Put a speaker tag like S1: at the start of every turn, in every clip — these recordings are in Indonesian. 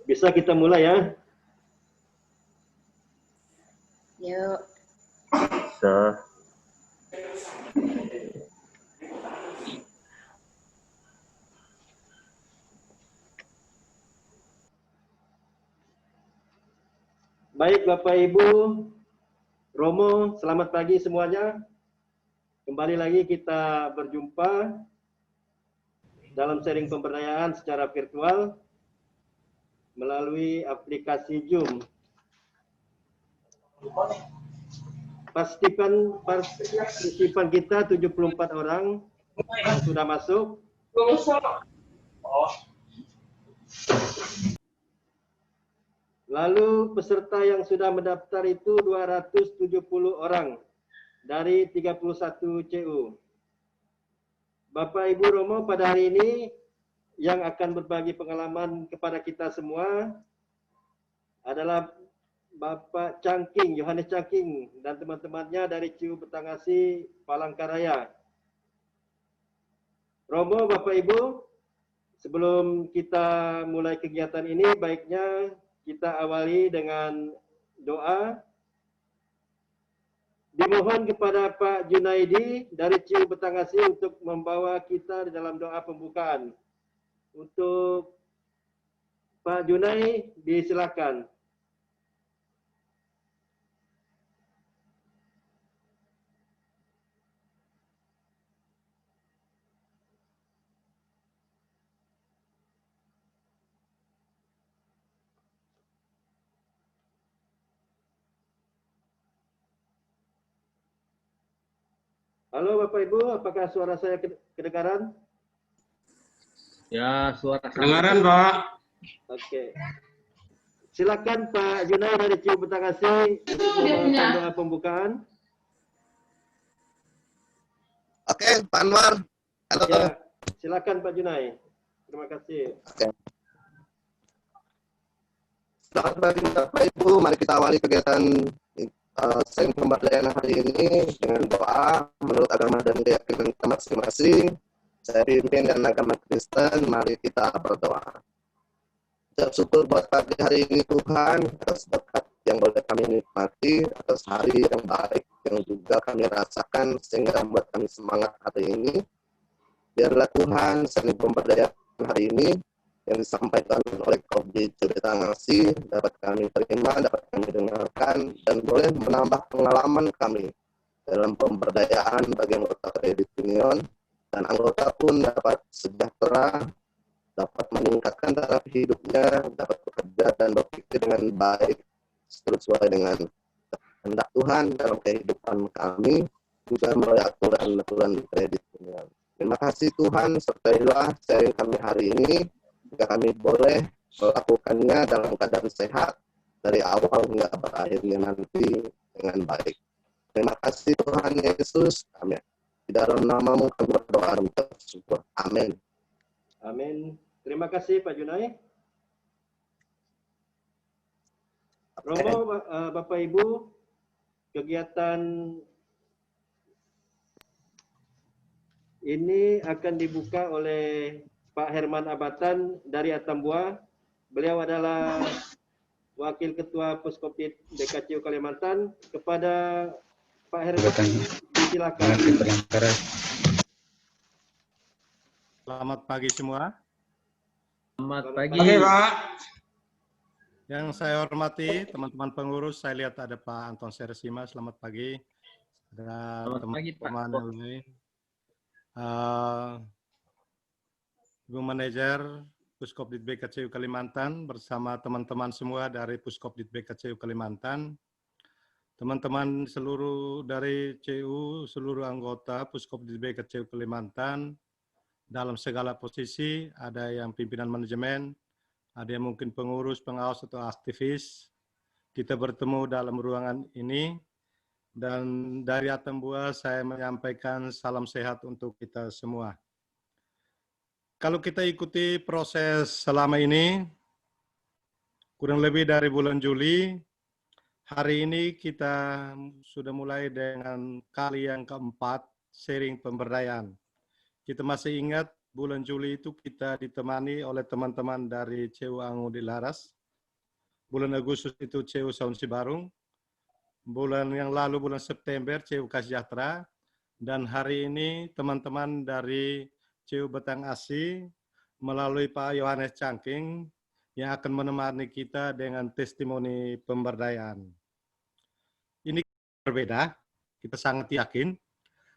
S1: Bisa kita mulai ya?
S2: Yuk.
S3: Bisa.
S1: Baik Bapak Ibu, Romo, selamat pagi semuanya. Kembali lagi kita berjumpa dalam sharing pemberdayaan secara virtual melalui aplikasi Zoom. Partisipan kita 74 orang yang sudah masuk. Lalu peserta yang sudah mendaftar itu 270 orang dari 31 CU. Bapak Ibu Romo, pada hari ini yang akan berbagi pengalaman kepada kita semua adalah Bapak Cangking, Yohanes Cangking dan teman-temannya dari CU Betangasi, Palangkaraya. Romo, Bapak Ibu, sebelum kita mulai kegiatan ini, baiknya kita awali dengan doa. Dimohon kepada Pak Junaidi dari CU Betangasi untuk membawa kita di dalam doa pembukaan. Untuk Pak Junai, disilakan. Halo Bapak Ibu, apakah suara saya kedengaran?
S3: Ya, suara
S4: kedengaran, Pak.
S1: Oke. Silakan Pak Junai dari CU Betangasi untuk membawakan doa pembukaan.
S5: Oke, Pak Anwar. Halo.
S1: Ya, silakan Pak Junai. Terima kasih.
S5: Oke. Selamat pagi Bapak Ibu, mari kita awali kegiatan sharing pemberdayaan hari ini dengan doa menurut agama dan keyakinan kita masing-masing. Saya pimpin dan agama Kristen, mari kita berdoa. Ucap syukur buat pagi hari ini Tuhan, atas berkat yang boleh kami nikmati, atas hari yang baik yang juga kami rasakan sehingga membuat kami semangat hari ini. Biarlah Tuhan sharing pemberdayaan hari ini yang disampaikan oleh Kopdi Betangasi dapat kami terima, dapat kami dengarkan, dan boleh menambah pengalaman kami dalam pemberdayaan bagi anggota kredit union, dan anggota pun dapat sejahtera, dapat meningkatkan taraf hidupnya, dapat bekerja dan berpikir dengan baik sesuai dengan kehendak Tuhan dalam kehidupan kami, juga melalui aturan-aturan kredit union. Terima kasih Tuhan, sertailah sharing kami hari ini, jika kami boleh melakukannya dalam keadaan sehat dari awal hingga berakhirnya nanti dengan baik. Terima kasih Tuhan Yesus. Amin. Di dalam namamu kami berdoa dan bersyukur. Amin.
S1: Amin. Terima kasih Pak Junai. Romo, Bapak Ibu, kegiatan ini akan dibuka oleh Pak Herman Abatan dari Atambua. Beliau adalah Wakil Ketua Puskopdit DKCU Kalimantan. Kepada Pak Herman, silakan.
S4: Selamat pagi semua.
S3: Selamat pagi.
S4: Oke, Pak. Yang saya hormati teman-teman pengurus, saya lihat ada Pak Anton Seresima, selamat pagi. Ada teman-teman lain. Ibu Manajer Puskopdit BKCU Kalimantan bersama teman-teman semua dari Puskopdit BKCU Kalimantan, teman-teman seluruh dari CU, seluruh anggota Puskopdit BKCU Kalimantan dalam segala posisi, ada yang pimpinan manajemen, ada yang mungkin pengurus, pengawas atau aktivis. Kita bertemu dalam ruangan ini, dan dari Atambua saya menyampaikan salam sehat untuk kita semua. Kalau kita ikuti proses selama ini, kurang lebih dari bulan Juli, hari ini kita sudah mulai dengan kali yang keempat sharing pemberdayaan. Kita masih ingat bulan Juli itu kita ditemani oleh teman-teman dari CU Angu di Laras. Bulan Agustus itu CU Saunsi Barung. Bulan yang lalu, bulan September, CU Kasjatra. Dan hari ini teman-teman dari CU Betang Asi melalui Pak Yohanes Cangking yang akan menemani kita dengan testimoni pemberdayaan. Ini berbeda, kita sangat yakin.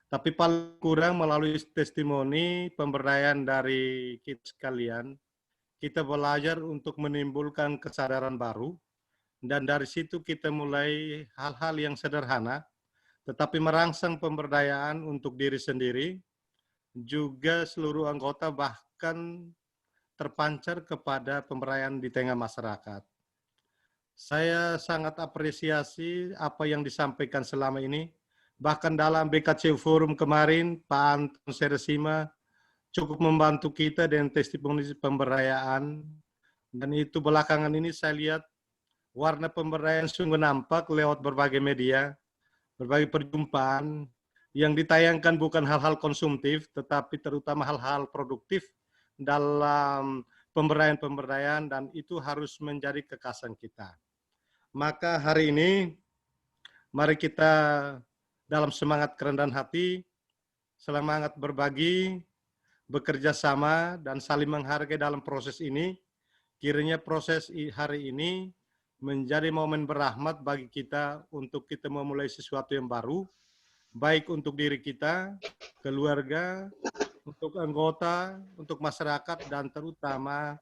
S4: Tapi paling kurang melalui testimoni pemberdayaan dari kita sekalian, kita belajar untuk menimbulkan kesadaran baru, dan dari situ kita mulai hal-hal yang sederhana, tetapi merangsang pemberdayaan untuk diri sendiri, juga seluruh anggota bahkan terpancar kepada pemberdayaan di tengah masyarakat. Saya sangat apresiasi apa yang disampaikan selama ini. Bahkan dalam BKCU Forum kemarin, Pak Anton Seresima cukup membantu kita dengan testimoni pemberdayaan. Dan itu belakangan ini saya lihat warna pemberdayaan sungguh nampak lewat berbagai media, berbagai perjumpaan, yang ditayangkan bukan hal-hal konsumtif, tetapi terutama hal-hal produktif dalam pemberdayaan-pemberdayaan, dan itu harus menjadi kekhasan kita. Maka hari ini, mari kita dalam semangat kerendahan hati, semangat berbagi, bekerja sama, dan saling menghargai dalam proses ini. Kiranya proses hari ini menjadi momen berahmat bagi kita untuk kita memulai sesuatu yang baru, baik untuk diri kita, keluarga, untuk anggota, untuk masyarakat, dan terutama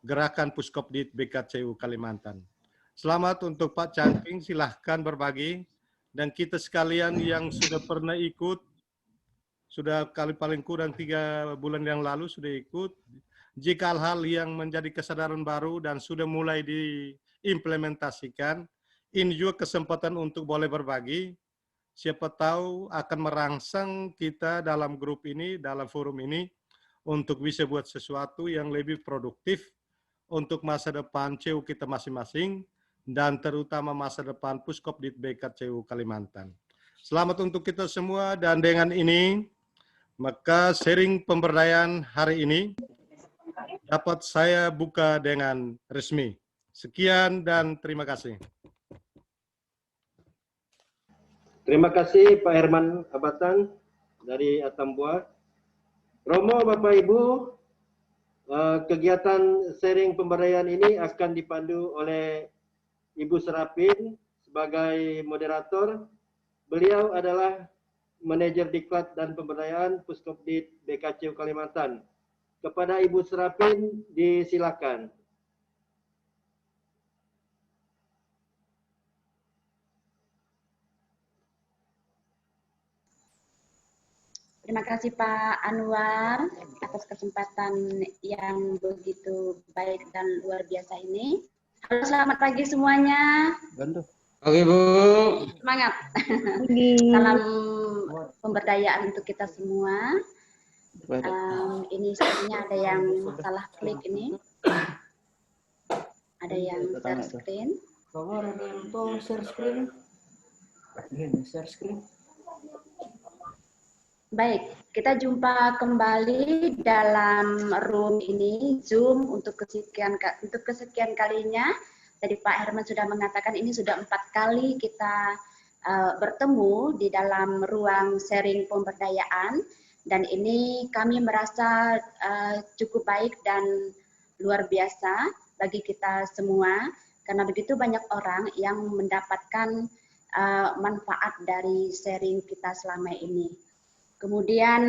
S4: gerakan Puskopdit BKCU Kalimantan. Selamat untuk Pak Cangking, silahkan berbagi. Dan kita sekalian yang sudah pernah ikut, sudah paling kurang 3 bulan yang lalu sudah ikut, jika hal-hal yang menjadi kesadaran baru dan sudah mulai diimplementasikan, ini juga kesempatan untuk boleh berbagi. Siapa tahu akan merangsang kita dalam grup ini, dalam forum ini, untuk bisa buat sesuatu yang lebih produktif untuk masa depan CEU kita masing-masing, dan terutama masa depan Puskopdit BKCU Kalimantan. Selamat untuk kita semua, dan dengan ini, maka sharing pemberdayaan hari ini dapat saya buka dengan resmi. Sekian dan terima kasih.
S1: Terima kasih Pak Herman Abatan dari Atambua. Romo, Bapak Ibu, kegiatan sharing pemberdayaan ini akan dipandu oleh Ibu Serapin sebagai moderator. Beliau adalah manajer diklat dan pemberdayaan Puskopdit BKCU Kalimantan. Kepada Ibu Serapin disilakan.
S2: Terima kasih Pak Anwar atas kesempatan yang begitu baik dan luar biasa ini. Halo, selamat pagi semuanya.
S3: Oke, Bu.
S2: Semangat. Salam pemberdayaan untuk kita semua. Ini sepertinya ada yang salah klik ini. Ada yang share screen.
S6: Share screen.
S2: Baik, kita jumpa kembali dalam room ini, Zoom untuk kesekian kalinya. Tadi Pak Herman sudah mengatakan ini sudah 4 kali kita bertemu di dalam ruang sharing pemberdayaan, dan ini kami merasa cukup baik dan luar biasa bagi kita semua, karena begitu banyak orang yang mendapatkan manfaat dari sharing kita selama ini. Kemudian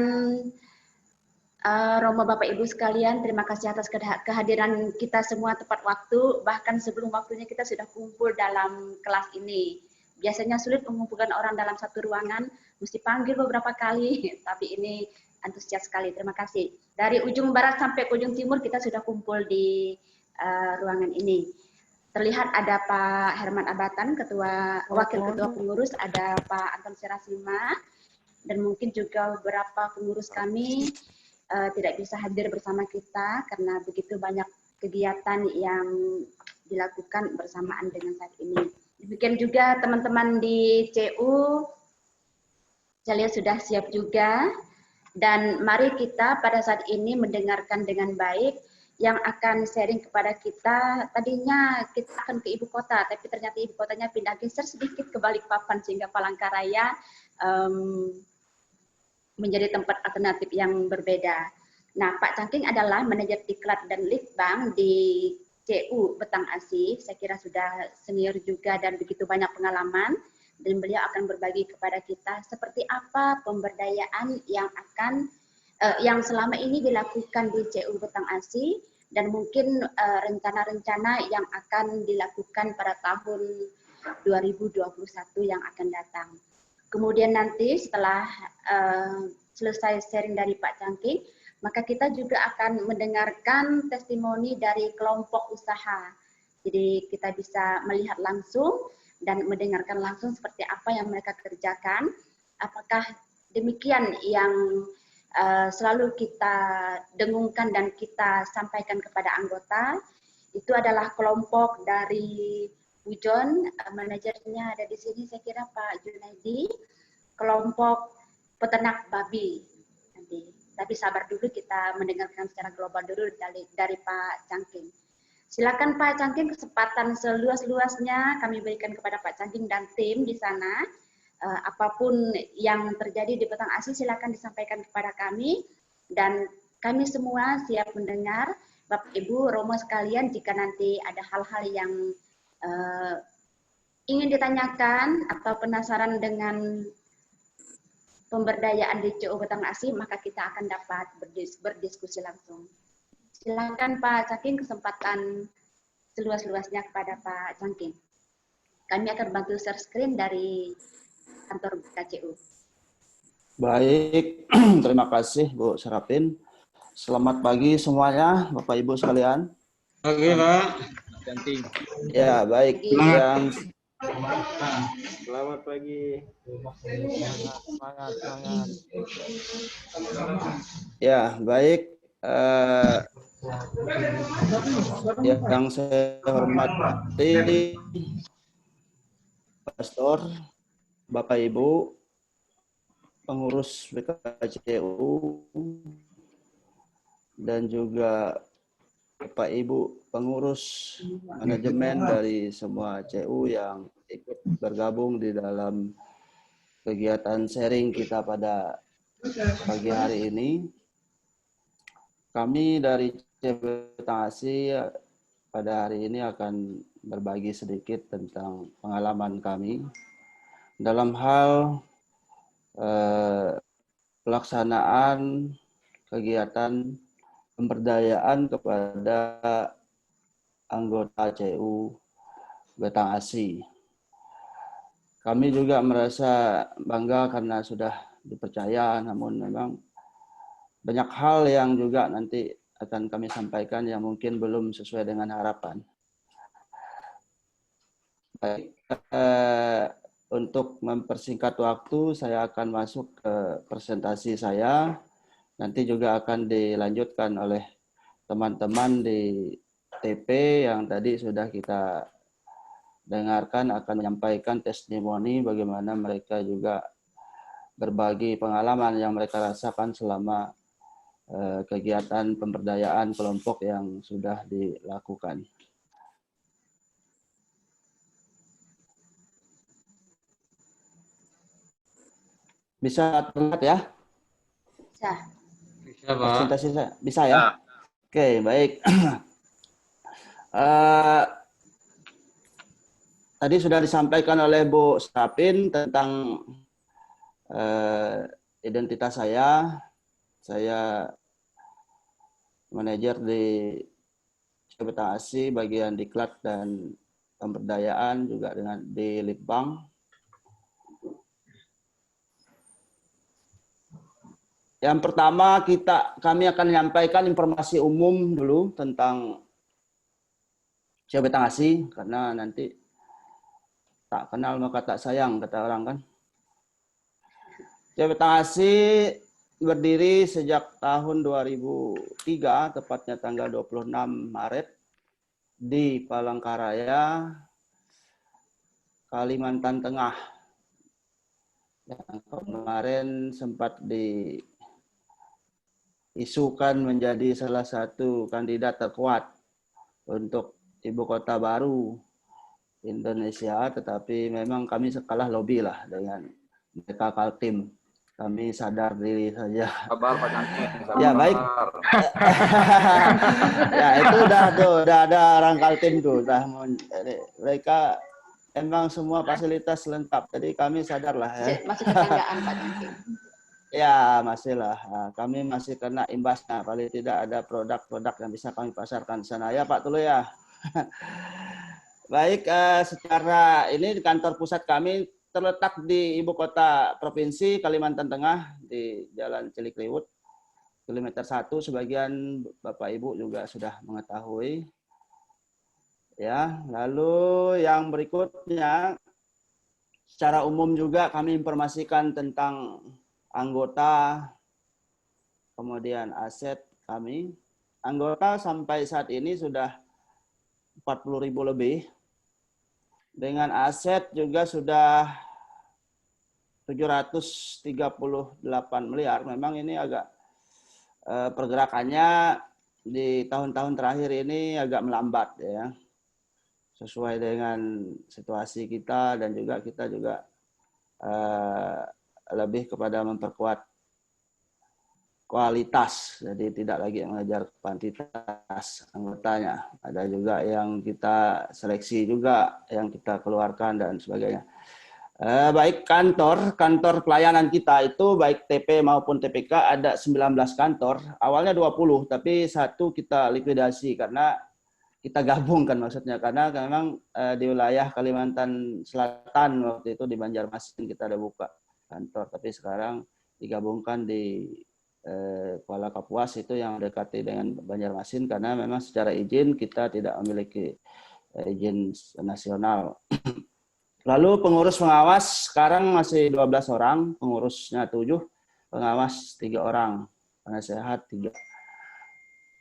S2: Romo Bapak Ibu sekalian, terima kasih atas kehadiran kita semua tepat waktu, bahkan sebelum waktunya kita sudah kumpul dalam kelas ini. Biasanya sulit mengumpulkan orang dalam satu ruangan, mesti panggil beberapa kali, tapi ini antusias sekali, terima kasih. Dari ujung barat sampai ke ujung timur kita sudah kumpul di ruangan ini. Terlihat ada Pak Herman Abatan, Wakil Ketua Pengurus, ada Pak Anton Serasima, dan mungkin juga beberapa pengurus kami tidak bisa hadir bersama kita karena begitu banyak kegiatan yang dilakukan bersamaan dengan saat ini. Demikian juga teman-teman di CU, saya lihat sudah siap juga. Dan mari kita pada saat ini mendengarkan dengan baik yang akan sharing kepada kita. Tadinya kita akan ke ibu kota, tapi ternyata ibu kotanya pindah geser sedikit ke Balikpapan sehingga Palangkaraya menjadi tempat alternatif yang berbeda. Nah, Pak Cangking adalah manajer diklat dan litbang di CU Betang Asih. Saya kira sudah senior juga dan begitu banyak pengalaman. Dan beliau akan berbagi kepada kita seperti apa pemberdayaan yang selama ini dilakukan di CU Betang Asih dan mungkin rencana-rencana yang akan dilakukan pada tahun 2021 yang akan datang. Kemudian nanti setelah selesai sharing dari Pak Cangking, maka kita juga akan mendengarkan testimoni dari kelompok usaha. Jadi kita bisa melihat langsung dan mendengarkan langsung seperti apa yang mereka kerjakan. Apakah demikian yang selalu kita dengungkan dan kita sampaikan kepada anggota. Itu adalah kelompok dari Bu John, manajernya ada di sini saya kira Pak Junaidi, kelompok peternak babi. Nanti. Tapi sabar dulu kita mendengarkan secara global dulu dari Pak Cangking. Silakan Pak Cangking, kesempatan seluas-luasnya kami berikan kepada Pak Cangking dan tim di sana. Apapun yang terjadi di Betang Asih silakan disampaikan kepada kami dan kami semua siap mendengar. Bapak Ibu Romo sekalian, jika nanti ada hal-hal yang ingin ditanyakan atau penasaran dengan pemberdayaan di CU Betang Asih, maka kita akan dapat berdiskusi langsung. Silakan Pak Cangking, kesempatan seluas-luasnya kepada Pak Cangking. Kami akan bantu share screen dari kantor KCU.
S7: Baik, terima kasih Bu Serapin. Selamat pagi semuanya, Bapak Ibu sekalian.
S3: Pagi Pak. Cangking.
S7: Ya, baik. Yang
S1: Selamat pagi.
S3: Semangat.
S7: ya baik. Yang saya hormati Pastor, Bapak Ibu, pengurus BKCU, dan juga Bapak Ibu pengurus manajemen dari semua CU yang ikut bergabung di dalam kegiatan sharing kita pada pagi hari ini. Kami dari CU Betang Asih pada hari ini akan berbagi sedikit tentang pengalaman kami dalam hal pelaksanaan kegiatan pemberdayaan kepada anggota CU Betang Asih. Kami juga merasa bangga karena sudah dipercaya, namun memang banyak hal yang juga nanti akan kami sampaikan yang mungkin belum sesuai dengan harapan. Baik, untuk mempersingkat waktu, saya akan masuk ke presentasi saya. Nanti juga akan dilanjutkan oleh teman-teman di TP yang tadi sudah kita dengarkan akan menyampaikan testimoni bagaimana mereka juga berbagi pengalaman yang mereka rasakan selama kegiatan pemberdayaan kelompok yang sudah dilakukan. Bisa terlihat ya?
S2: Bisa.
S3: Bisa Pak.
S7: Presentasi saya bisa ya? Oke, baik. Tadi sudah disampaikan oleh Bu Serapin tentang identitas saya. Saya manajer di CU Betang Asih bagian diklat dan pemberdayaan juga dengan di Litbang. Yang pertama kami akan menyampaikan informasi umum dulu tentang CU Betang Asih karena nanti tak kenal maka tak sayang kata orang kan. CU Betang Asih berdiri sejak tahun 2003, tepatnya tanggal 26 Maret di Palangkaraya, Kalimantan Tengah. Yang kemarin sempat isukan menjadi salah satu kandidat terkuat untuk ibu kota baru Indonesia, tetapi memang kami kalah lobby lah dengan mereka Kaltim. Kami sadar diri saja.
S8: Sabar Pak Cantik.
S7: Ya baik. Ya itu udah ada orang Kaltim tuh, mereka emang semua fasilitas lengkap. Jadi kami sadar lah ya.
S2: Masih tetanggaan Pak Cantik.
S7: Ya masih lah. Nah, kami masih kena imbasnya. Paling tidak ada produk-produk yang bisa kami pasarkan di sana ya Pak Tulu ya. Baik, secara ini di kantor pusat kami terletak di ibu kota provinsi Kalimantan Tengah di Jalan Cilikriwut, kilometer 1. Sebagian Bapak Ibu juga sudah mengetahui. Ya, lalu yang berikutnya, secara umum juga kami informasikan tentang anggota, kemudian aset kami. Anggota sampai saat ini sudah 40.000 lebih. Dengan aset juga sudah 738 miliar. Memang ini agak pergerakannya di tahun-tahun terakhir ini agak melambat ya. Sesuai dengan situasi kita dan juga kita juga lebih kepada memperkuat kualitas, jadi tidak lagi mengejar kuantitas anggotanya. Ada juga yang kita seleksi juga, yang kita keluarkan dan sebagainya. Baik kantor pelayanan kita itu baik TP maupun TPK ada 19 kantor. Awalnya 20, tapi satu kita likuidasi karena kita gabungkan maksudnya, karena memang di wilayah Kalimantan Selatan waktu itu di Banjarmasin kita ada buka kantor, tapi sekarang digabungkan di Kuala Kapuas itu yang dekati dengan Banjarmasin, karena memang secara izin kita tidak memiliki izin nasional. Lalu pengurus pengawas sekarang masih 12 orang, pengurusnya 7, pengawas 3 orang, penasehat 3.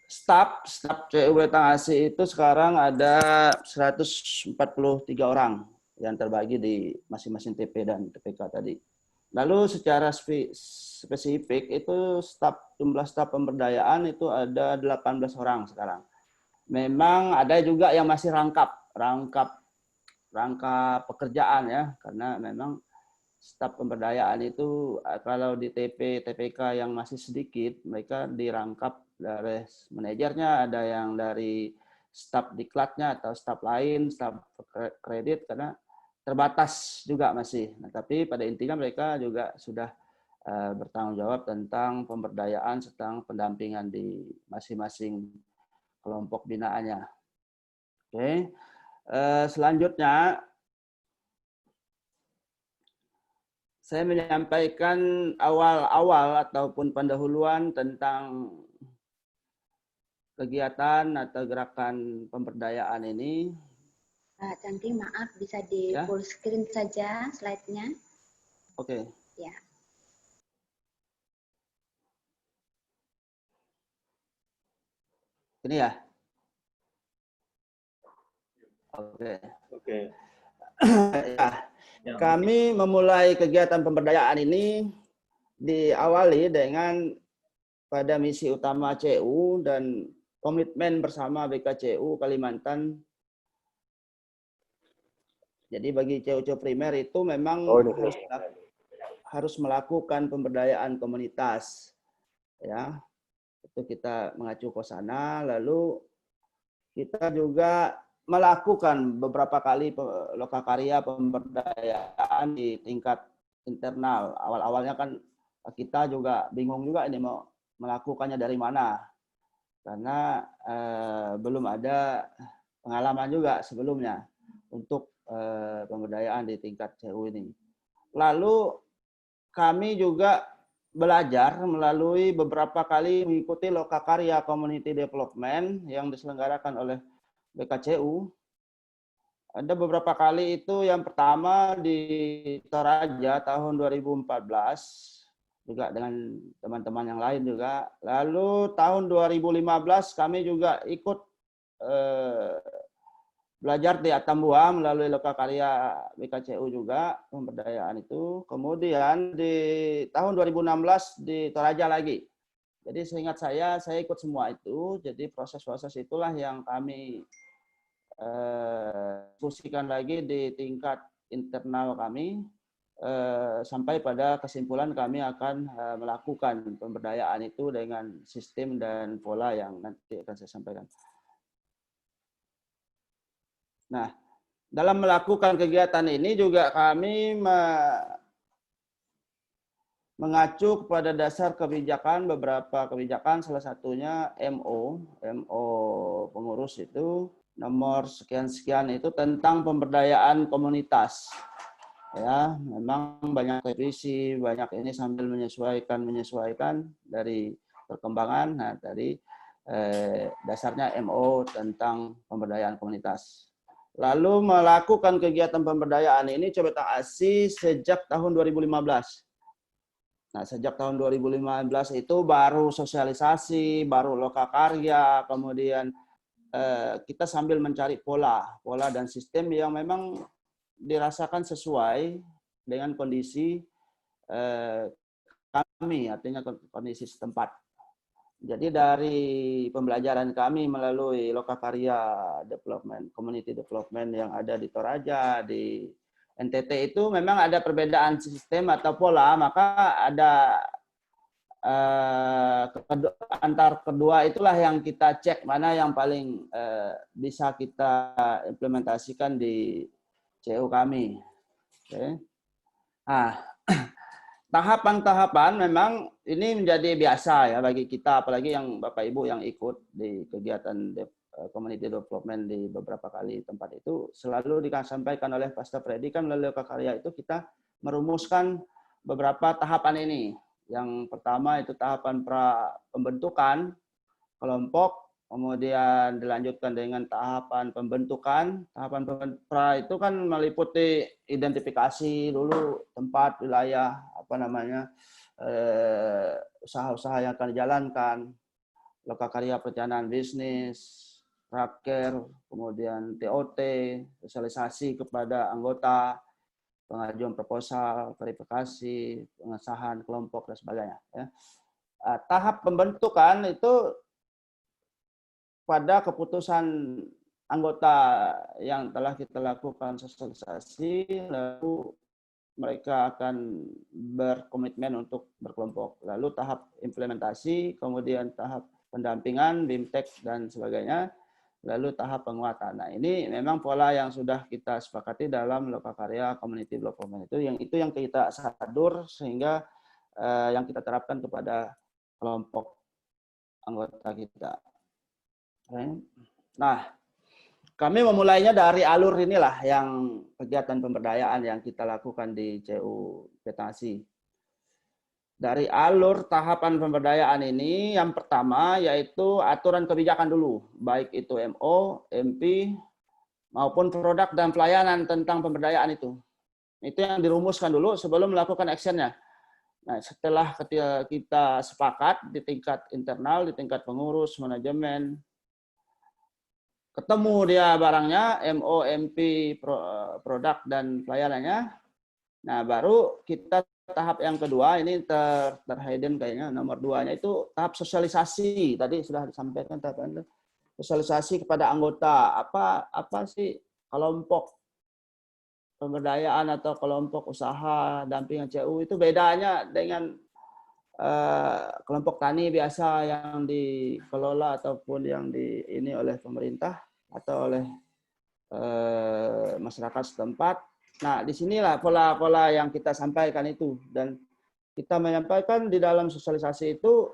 S7: Staf CU Batanghasi itu sekarang ada 143 orang yang terbagi di masing-masing TP dan TPK tadi. Lalu secara spesifik itu jumlah staf pemberdayaan itu ada 18 orang sekarang. Memang ada juga yang masih rangkap pekerjaan ya, karena memang staf pemberdayaan itu kalau di TP, TPK yang masih sedikit, mereka dirangkap dari manajernya, ada yang dari staf diklatnya atau staf lain, staf kredit, karena terbatas juga masih. Nah, tapi pada intinya mereka juga sudah bertanggung jawab tentang pemberdayaan serta pendampingan di masing-masing kelompok binaannya. Oke. Selanjutnya saya menyampaikan awal-awal ataupun pendahuluan tentang kegiatan atau gerakan pemberdayaan ini.
S2: Pak Cantik, maaf bisa di full screen saja slide-nya.
S7: Oke.
S2: Ya.
S7: Ini ya. Oke.
S1: Oke.
S7: Ya. Kami memulai kegiatan pemberdayaan ini diawali dengan pada misi utama CU dan komitmen bersama BKCU Kalimantan. Jadi bagi CU primer itu memang harus melakukan pemberdayaan komunitas, ya. Itu kita mengacu ke sana. Lalu kita juga melakukan beberapa kali lokakarya pemberdayaan di tingkat internal. Awal-awalnya kan kita juga bingung juga ini mau melakukannya dari mana, karena belum ada pengalaman juga sebelumnya untuk pemberdayaan di tingkat CU ini. Lalu kami juga belajar melalui beberapa kali mengikuti lokakarya community development yang diselenggarakan oleh BKCU. Ada beberapa kali itu, yang pertama di Toraja tahun 2014, juga dengan teman-teman yang lain juga. Lalu tahun 2015 kami juga ikut belajar di Atambua melalui lokakarya BKCU juga, pemberdayaan itu. Kemudian di tahun 2016 di Toraja lagi. Jadi seingat saya ikut semua itu. Jadi proses-proses itulah yang kami diskusikan lagi di tingkat internal kami, sampai pada kesimpulan kami akan melakukan pemberdayaan itu dengan sistem dan pola yang nanti akan saya sampaikan. Nah, dalam melakukan kegiatan ini juga kami mengacu kepada dasar kebijakan, beberapa kebijakan, salah satunya MO pengurus itu nomor sekian-sekian itu tentang pemberdayaan komunitas. Ya, memang banyak revisi, banyak ini sambil menyesuaikan dari perkembangan. Nah, dari dasarnya MO tentang pemberdayaan komunitas. Lalu melakukan kegiatan pemberdayaan ini coba ASI sejak tahun 2015. Nah, sejak tahun 2015 itu baru sosialisasi, baru lokakarya, kemudian kita sambil mencari pola dan sistem yang memang dirasakan sesuai dengan kondisi kami, artinya kondisi setempat. Jadi dari pembelajaran kami melalui lokakarya development, community development yang ada di Toraja, di NTT itu memang ada perbedaan sistem atau pola, maka ada antar kedua itulah yang kita cek mana yang paling bisa kita implementasikan di CU kami. Oke. Nah, tahapan-tahapan memang ini menjadi biasa ya bagi kita, apalagi yang Bapak Ibu yang ikut di kegiatan community development di beberapa kali tempat itu, selalu disampaikan oleh Pastor Freddy kan melalui lokakarya itu kita merumuskan beberapa tahapan ini. Yang pertama itu tahapan pembentukan kelompok, kemudian dilanjutkan dengan tahapan pembentukan. Tahapan pra itu kan meliputi identifikasi dulu tempat, wilayah, usaha-usaha yang akan dijalankan, lokakarya perencanaan bisnis, raker, kemudian TOT, sosialisasi kepada anggota, pengajuan proposal, verifikasi, pengesahan kelompok dan sebagainya. Ya. Tahap pembentukan itu pada keputusan anggota yang telah kita lakukan sosialisasi, lalu mereka akan berkomitmen untuk berkelompok. Lalu tahap implementasi, kemudian tahap pendampingan, BIMTEK, dan sebagainya. Lalu tahap penguatan. Nah, ini memang pola yang sudah kita sepakati dalam lokakarya community development itu yang kita sadur sehingga yang kita terapkan kepada kelompok anggota kita. Nah, kami memulainya dari alur inilah yang kegiatan pemberdayaan yang kita lakukan di CU Petasi. Dari alur tahapan pemberdayaan ini, yang pertama yaitu aturan kebijakan dulu, baik itu MO, MP, maupun produk dan pelayanan tentang pemberdayaan itu. Itu yang dirumuskan dulu sebelum melakukan action-nya. Nah, setelah kita sepakat di tingkat internal, di tingkat pengurus, manajemen, ketemu dia barangnya, MO, MP, produk, dan pelayanannya. Nah, baru kita tahap yang kedua, ini terhidden kayaknya, nomor 2-nya itu tahap sosialisasi. Tadi sudah disampaikan tahap itu. Sosialisasi kepada anggota. Apa sih kelompok pemberdayaan atau kelompok usaha dampingan CU itu bedanya dengan kelompok tani biasa yang dikelola ataupun yang ini oleh pemerintah atau oleh masyarakat setempat. Nah, disinilah pola-pola yang kita sampaikan itu, dan kita menyampaikan di dalam sosialisasi itu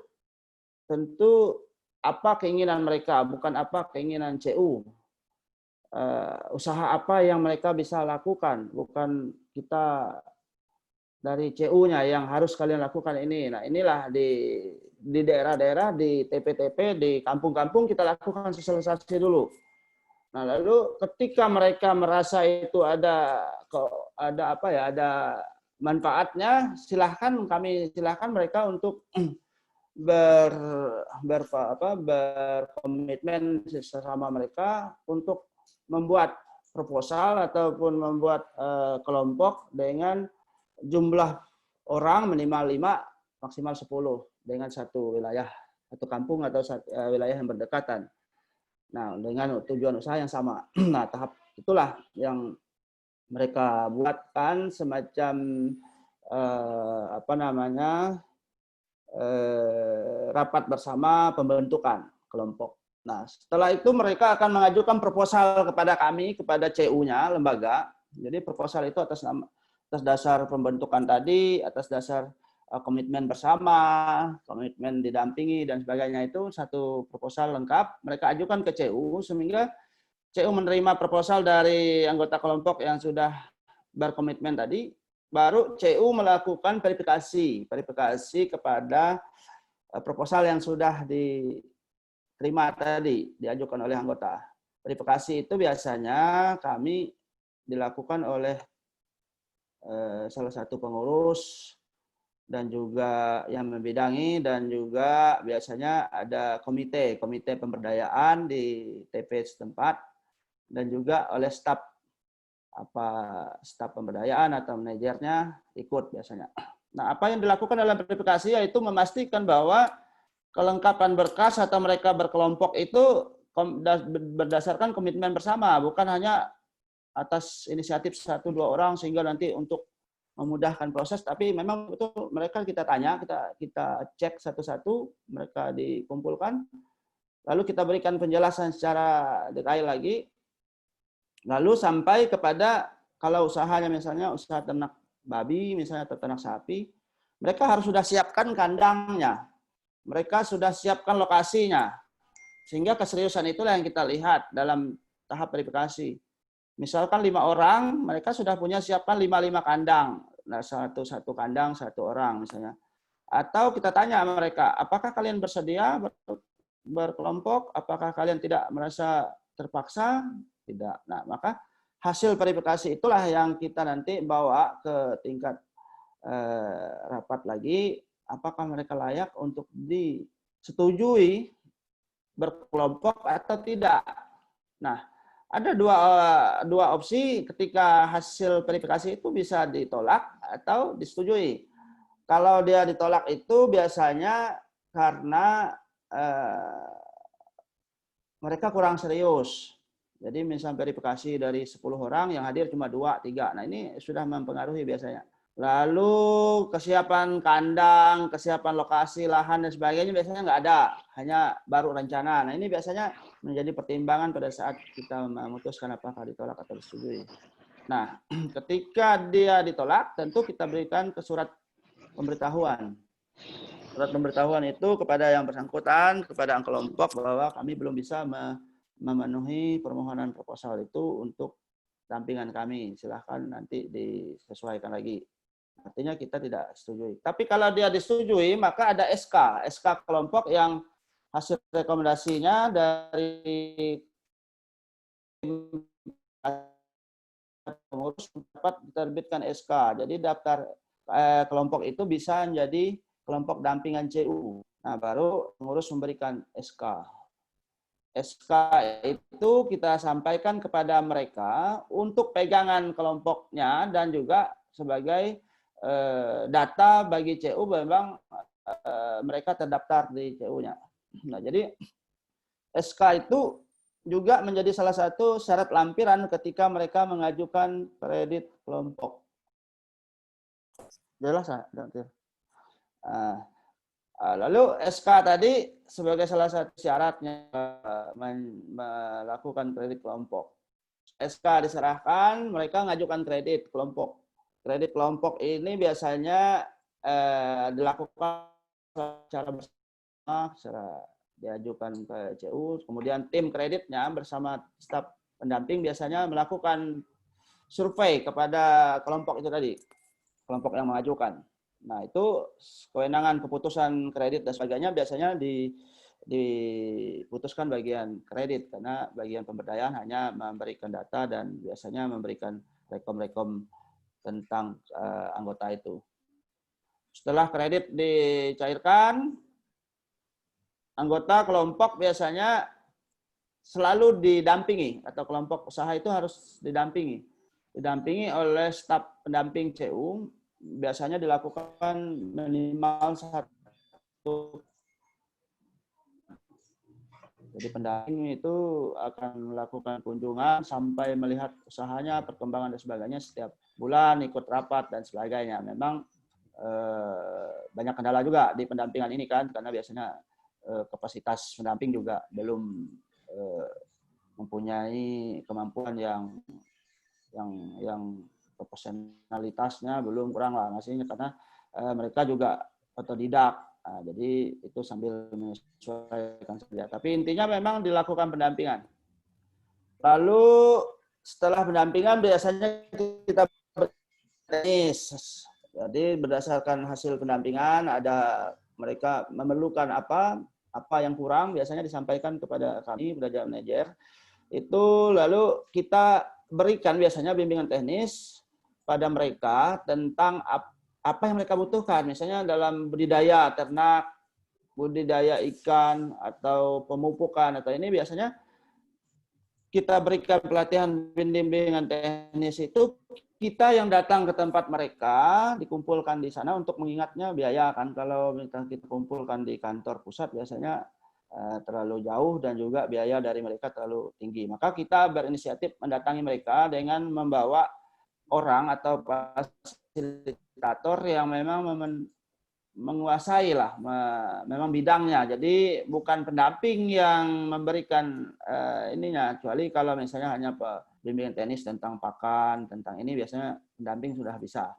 S7: tentu apa keinginan mereka, bukan apa keinginan CU. Usaha apa yang mereka bisa lakukan, bukan kita dari CU-nya yang harus kalian lakukan ini. Nah, inilah di daerah-daerah, di TP-TP, di kampung-kampung kita lakukan sosialisasi dulu. Nah, lalu ketika mereka merasa itu ada manfaatnya, silahkan mereka untuk berkomitmen sesama mereka untuk membuat proposal ataupun membuat kelompok dengan jumlah orang minimal 5, maksimal 10. dengan satu wilayah, satu kampung atau wilayah yang berdekatan. Nah, dengan tujuan usaha yang sama. Nah, tahap itulah yang mereka buatkan semacam rapat bersama pembentukan kelompok. Nah, setelah itu mereka akan mengajukan proposal kepada kami, kepada CU-nya, lembaga. Jadi proposal itu atas dasar pembentukan tadi, atas dasar komitmen bersama, komitmen didampingi, dan sebagainya, itu satu proposal lengkap. Mereka ajukan ke CU, sehingga CU menerima proposal dari anggota kelompok yang sudah berkomitmen tadi, baru CU melakukan verifikasi kepada proposal yang sudah diterima tadi, diajukan oleh anggota. Verifikasi itu biasanya kami dilakukan oleh salah satu pengurus, dan juga yang membidangi, dan juga biasanya ada komite pemberdayaan di TP setempat, dan juga oleh staf pemberdayaan atau manajernya ikut biasanya. Nah, apa yang dilakukan dalam verifikasi yaitu memastikan bahwa kelengkapan berkas atau mereka berkelompok itu berdasarkan komitmen bersama, bukan hanya atas inisiatif 1-2 orang sehingga nanti untuk memudahkan proses, tapi memang betul mereka kita tanya, kita cek satu-satu, mereka dikumpulkan, lalu kita berikan penjelasan secara detail lagi, lalu sampai kepada kalau usahanya misalnya usaha ternak babi misalnya atau ternak sapi, mereka harus sudah siapkan kandangnya, mereka sudah siapkan lokasinya, sehingga keseriusan itulah yang kita lihat dalam tahap verifikasi. Misalkan 5 orang, mereka sudah punya siapkan 5 kandang. Nah, satu kandang, 1 orang misalnya. Atau kita tanya mereka, apakah kalian bersedia berkelompok? Apakah kalian tidak merasa terpaksa? Tidak. Nah, maka hasil verifikasi itulah yang kita nanti bawa ke tingkat rapat lagi. Apakah mereka layak untuk disetujui berkelompok atau tidak? Nah, ada dua opsi ketika hasil verifikasi itu bisa ditolak atau disetujui. Kalau dia ditolak itu biasanya karena mereka kurang serius. Jadi misalnya verifikasi dari 10 orang yang hadir cuma 2, 3. Nah, ini sudah mempengaruhi biasanya. Lalu kesiapan kandang, kesiapan lokasi, lahan, dan sebagainya biasanya nggak ada. Hanya baru rencana. Nah, ini biasanya menjadi pertimbangan pada saat kita memutuskan apakah ditolak atau disetujui. Nah, ketika dia ditolak, tentu kita berikan ke surat pemberitahuan. Surat pemberitahuan itu kepada yang bersangkutan, kepada kelompok, bahwa kami belum bisa memenuhi permohonan proposal itu untuk dampingan kami. Silahkan nanti disesuaikan lagi. Artinya kita tidak setujui. Tapi kalau dia disetujui, maka ada SK kelompok yang hasil rekomendasinya dari pengurus dapat diterbitkan SK. Jadi daftar kelompok itu bisa menjadi kelompok dampingan CU. Nah, baru pengurus memberikan SK. SK itu kita sampaikan kepada mereka untuk pegangan kelompoknya dan juga sebagai data bagi CU memang mereka terdaftar di CU-nya. Nah, jadi SK itu juga menjadi salah satu syarat lampiran ketika mereka mengajukan kredit kelompok. Jelas, lalu SK tadi sebagai salah satu syaratnya melakukan kredit kelompok. SK diserahkan, mereka mengajukan kredit kelompok. Kredit kelompok ini biasanya dilakukan secara bersama, secara diajukan ke CU, kemudian tim kreditnya bersama staf pendamping biasanya melakukan survei kepada kelompok itu tadi, kelompok yang mengajukan. Nah, itu kewenangan keputusan kredit dan sebagainya biasanya diputuskan bagian kredit, karena bagian pemberdayaan hanya memberikan data dan biasanya memberikan rekom-rekom tentang anggota itu. Setelah kredit dicairkan, anggota kelompok biasanya selalu didampingi, atau kelompok usaha itu harus didampingi oleh staf pendamping CU. Biasanya dilakukan minimal 1 Jadi pendamping itu akan melakukan kunjungan sampai melihat usahanya, perkembangan dan sebagainya setiap bulan, ikut rapat dan sebagainya. Memang banyak kendala juga di pendampingan ini kan, karena biasanya kapasitas pendamping juga belum mempunyai kemampuan yang profesionalitasnya belum, kurang lah maksudnya, karena mereka juga otodidak. Nah, jadi itu sambil menyesuaikan saja. Tapi intinya memang dilakukan pendampingan. Lalu setelah pendampingan biasanya kita bertenis. Jadi berdasarkan hasil pendampingan ada mereka memerlukan apa yang kurang, biasanya disampaikan kepada kami pengajar manajer. Itu lalu kita berikan biasanya bimbingan teknis pada mereka tentang apa yang mereka butuhkan, misalnya dalam budidaya ternak, budidaya ikan, atau pemupukan, atau ini biasanya kita berikan pelatihan bimbingan teknis itu, kita yang datang ke tempat mereka, dikumpulkan di sana untuk mengingatnya biaya kan, kalau kita kumpulkan di kantor pusat biasanya terlalu jauh dan juga biaya dari mereka terlalu tinggi. Maka kita berinisiatif mendatangi mereka dengan membawa orang atau fasilitator yang memang menguasai lah, memang bidangnya. Jadi bukan pendamping yang memberikan ininya, kecuali kalau misalnya hanya bimbingan teknis tentang pakan, tentang ini biasanya pendamping sudah bisa.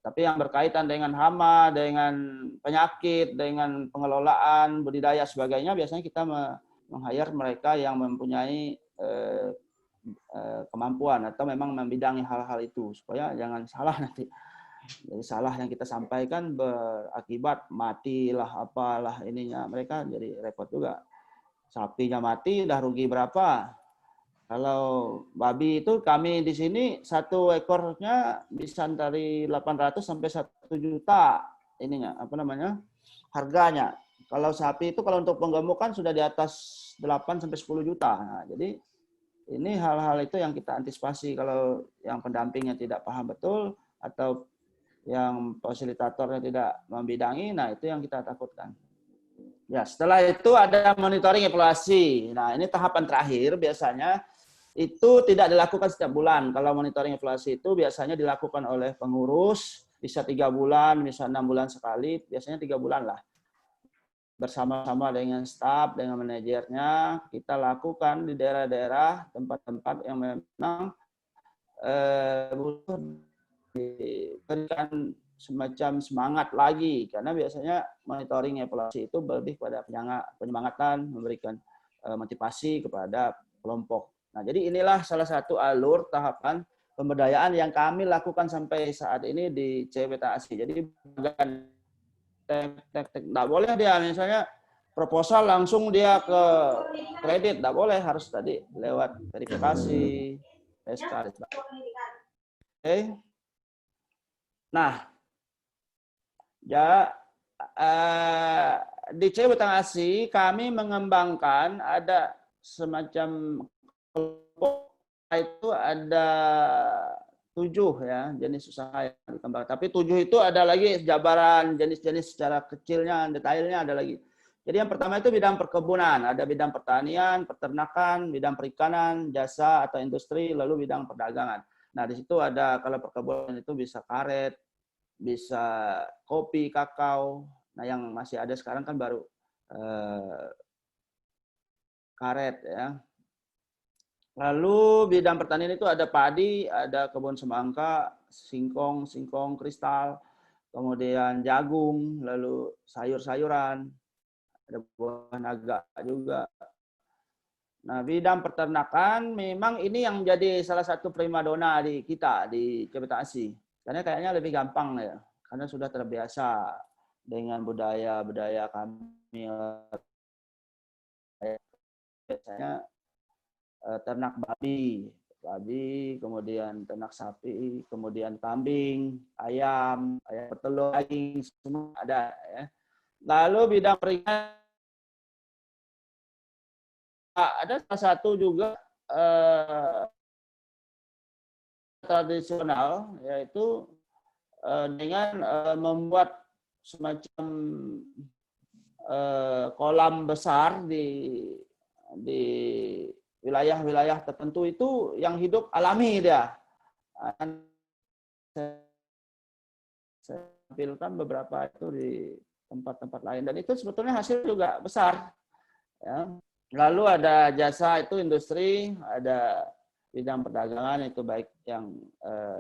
S7: Tapi yang berkaitan dengan hama, dengan penyakit, dengan pengelolaan, budidaya sebagainya, biasanya kita meng-hire mereka yang mempunyai kemampuan atau memang membidangi hal-hal itu, supaya jangan salah nanti. Jadi salah yang kita sampaikan berakibat matilah apalah ininya, mereka jadi repot juga. Sapinya mati udah rugi berapa? Kalau babi itu kami di sini satu ekornya bisa dari 800 sampai 1 juta ininya harganya. Kalau sapi itu kalau untuk penggemukan sudah di atas 8 sampai 10 juta. Nah, jadi ini hal-hal itu yang kita antisipasi kalau yang pendampingnya tidak paham betul atau yang fasilitatornya tidak membidangi, nah itu yang kita takutkan. Ya, setelah itu ada monitoring evaluasi. Nah, ini tahapan terakhir biasanya itu tidak dilakukan setiap bulan. Kalau monitoring evaluasi itu biasanya dilakukan oleh pengurus, bisa 3 bulan, bisa 6 bulan sekali, biasanya 3 bulan lah. Bersama-sama dengan staf, dengan manajernya, kita lakukan di daerah-daerah, tempat-tempat yang memang butuh diberikan semacam semangat lagi, karena biasanya monitoring evaluasi itu lebih pada penyemangatan, memberikan motivasi kepada kelompok. Nah, jadi inilah salah satu alur tahapan pemberdayaan yang kami lakukan sampai saat ini di CWTASI. Jadi nggak boleh dia misalnya proposal langsung dia ke kredit, nggak boleh, harus tadi lewat verifikasi, SK. Oke. Nah, ya di CWTASI kami mengembangkan ada semacam kelompok itu ada 7 ya jenis usaha yang dikembangkan. Tapi 7 itu ada lagi jabaran jenis-jenis secara kecilnya, detailnya ada lagi. Jadi yang pertama itu bidang perkebunan, ada bidang pertanian, peternakan, bidang perikanan, jasa atau industri, lalu bidang perdagangan. Nah, di situ ada, kalau perkebunan itu bisa karet, bisa kopi, kakao. Nah, yang masih ada sekarang kan baru karet ya. Lalu bidang pertanian itu ada padi, ada kebun semangka, singkong, kristal, kemudian jagung, lalu sayur-sayuran, ada buah naga juga. Nah, bidang peternakan memang ini yang menjadi salah satu primadona di kita di CWTASI. Karena kayaknya lebih gampang ya, karena sudah terbiasa dengan budaya kami. Biasanya ternak babi, kemudian ternak sapi, kemudian kambing, ayam petelur, daging, semua ada ya. Lalu bidang perikanan ada salah satu juga tradisional, yaitu dengan membuat semacam kolam besar di wilayah-wilayah tertentu itu yang hidup alami dia. Saya tampilkan beberapa itu di tempat-tempat lain dan itu sebetulnya hasil juga besar. Ya. Lalu ada jasa itu industri, ada bidang perdagangan itu baik yang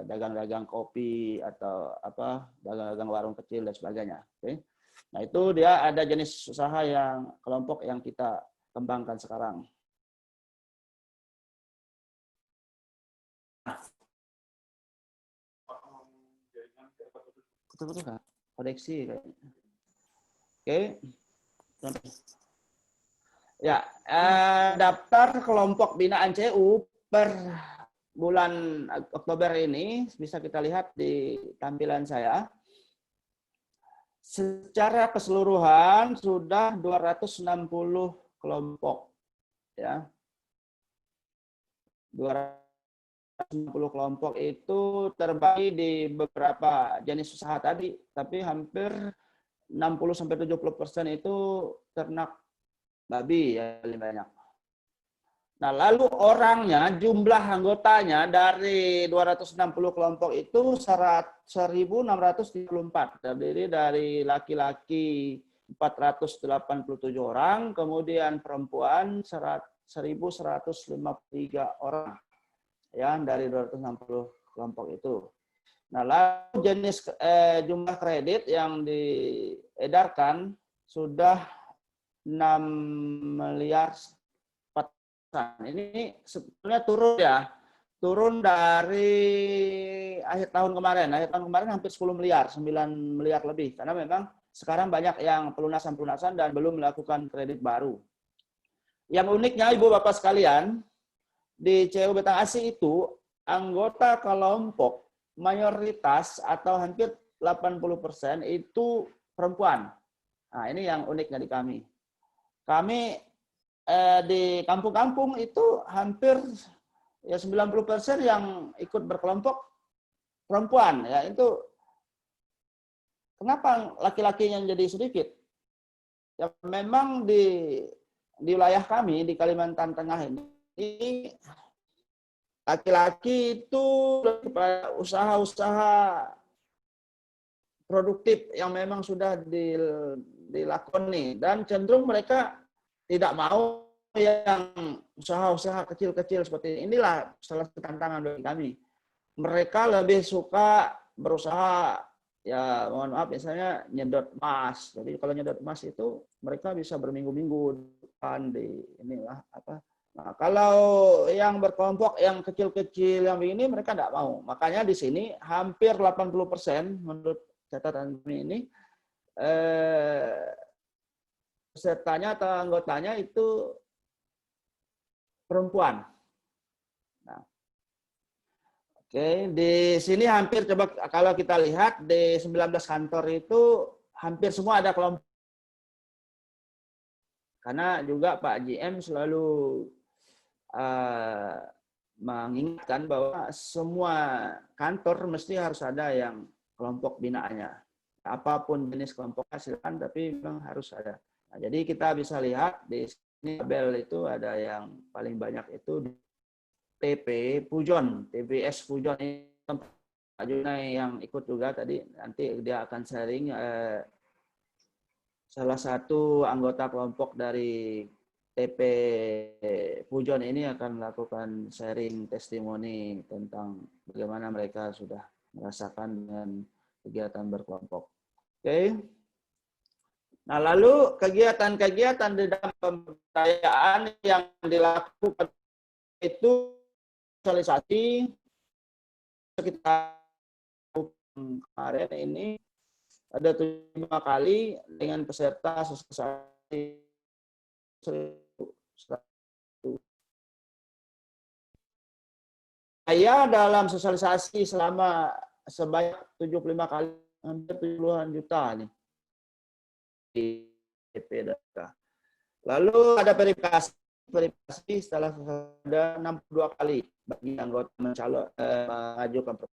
S7: dagang-dagang kopi atau apa dagang-dagang warung kecil dan sebagainya. Oke. Nah itu dia ada jenis usaha yang kelompok yang kita kembangkan sekarang. Betul-betul kan? Kodeksi kayaknya. Oke. Ya, daftar kelompok binaan CU per bulan Oktober ini bisa kita lihat di tampilan saya. Secara keseluruhan sudah 260 kelompok. Ya. 260 kelompok itu terbagi di beberapa jenis usaha tadi, tapi hampir 60-70% itu ternak babi ya paling banyak. Nah, lalu orangnya, jumlah anggotanya dari 260 kelompok itu 1.634, terdiri dari laki-laki 487 orang, kemudian perempuan 1.153 orang, ya dari 260 kelompok itu. Nah, lalu jenis jumlah kredit yang diedarkan sudah 6 miliar. Ini sebetulnya turun ya, turun dari akhir tahun kemarin. Akhir tahun kemarin hampir 10 miliar, 9 miliar lebih. Karena memang sekarang banyak yang pelunasan-pelunasan dan belum melakukan kredit baru. Yang uniknya Ibu Bapak sekalian, di CU Betang Asih itu anggota kelompok mayoritas atau hampir 80% itu perempuan. Nah ini yang uniknya di kami. Kami di kampung-kampung itu hampir ya 90% yang ikut berkelompok perempuan ya. Itu kenapa laki-lakinya jadi sedikit? Ya memang di wilayah kami di Kalimantan Tengah ini laki-laki itu usaha-usaha produktif yang memang sudah dilakoni dan cenderung mereka tidak mau yang usaha-usaha kecil-kecil seperti ini. Inilah salah satu tantangan bagi kami. Mereka lebih suka berusaha, ya mohon maaf, misalnya nyedot emas. Jadi kalau nyedot emas itu mereka bisa berminggu-minggu depan di inilah apa. Nah, kalau yang berkelompok yang kecil-kecil yang begini mereka tidak mau. Makanya di sini hampir 80% menurut catatan kami ini pesertanya atau anggotanya itu perempuan. Nah, oke, di sini hampir coba kalau kita lihat di 19 kantor itu hampir semua ada kelompok. Karena juga Pak GM selalu mengingatkan bahwa semua kantor mesti harus ada yang kelompok binaannya. Apapun jenis kelompoknya silakan, tapi memang harus ada. Nah, jadi kita bisa lihat di sini tabel itu ada yang paling banyak itu di TP Pujon, TBS Pujon ini Pak Junai yang ikut juga tadi, nanti dia akan sharing salah satu anggota kelompok dari TP Pujon ini akan melakukan sharing testimoni tentang bagaimana mereka sudah merasakan dengan kegiatan berkelompok. Oke. Nah, lalu kegiatan-kegiatan di dalam pemberdayaan yang dilakukan itu sosialisasi sekitar kemarin ini ada 5 kali dengan peserta sosialisasi 1.100. Saya dalam sosialisasi selama sebanyak 75 kali, hampir 70-an juta nih. Di DP data. Lalu ada verifikasi setelah ada 62 kali bagi anggota mengajukan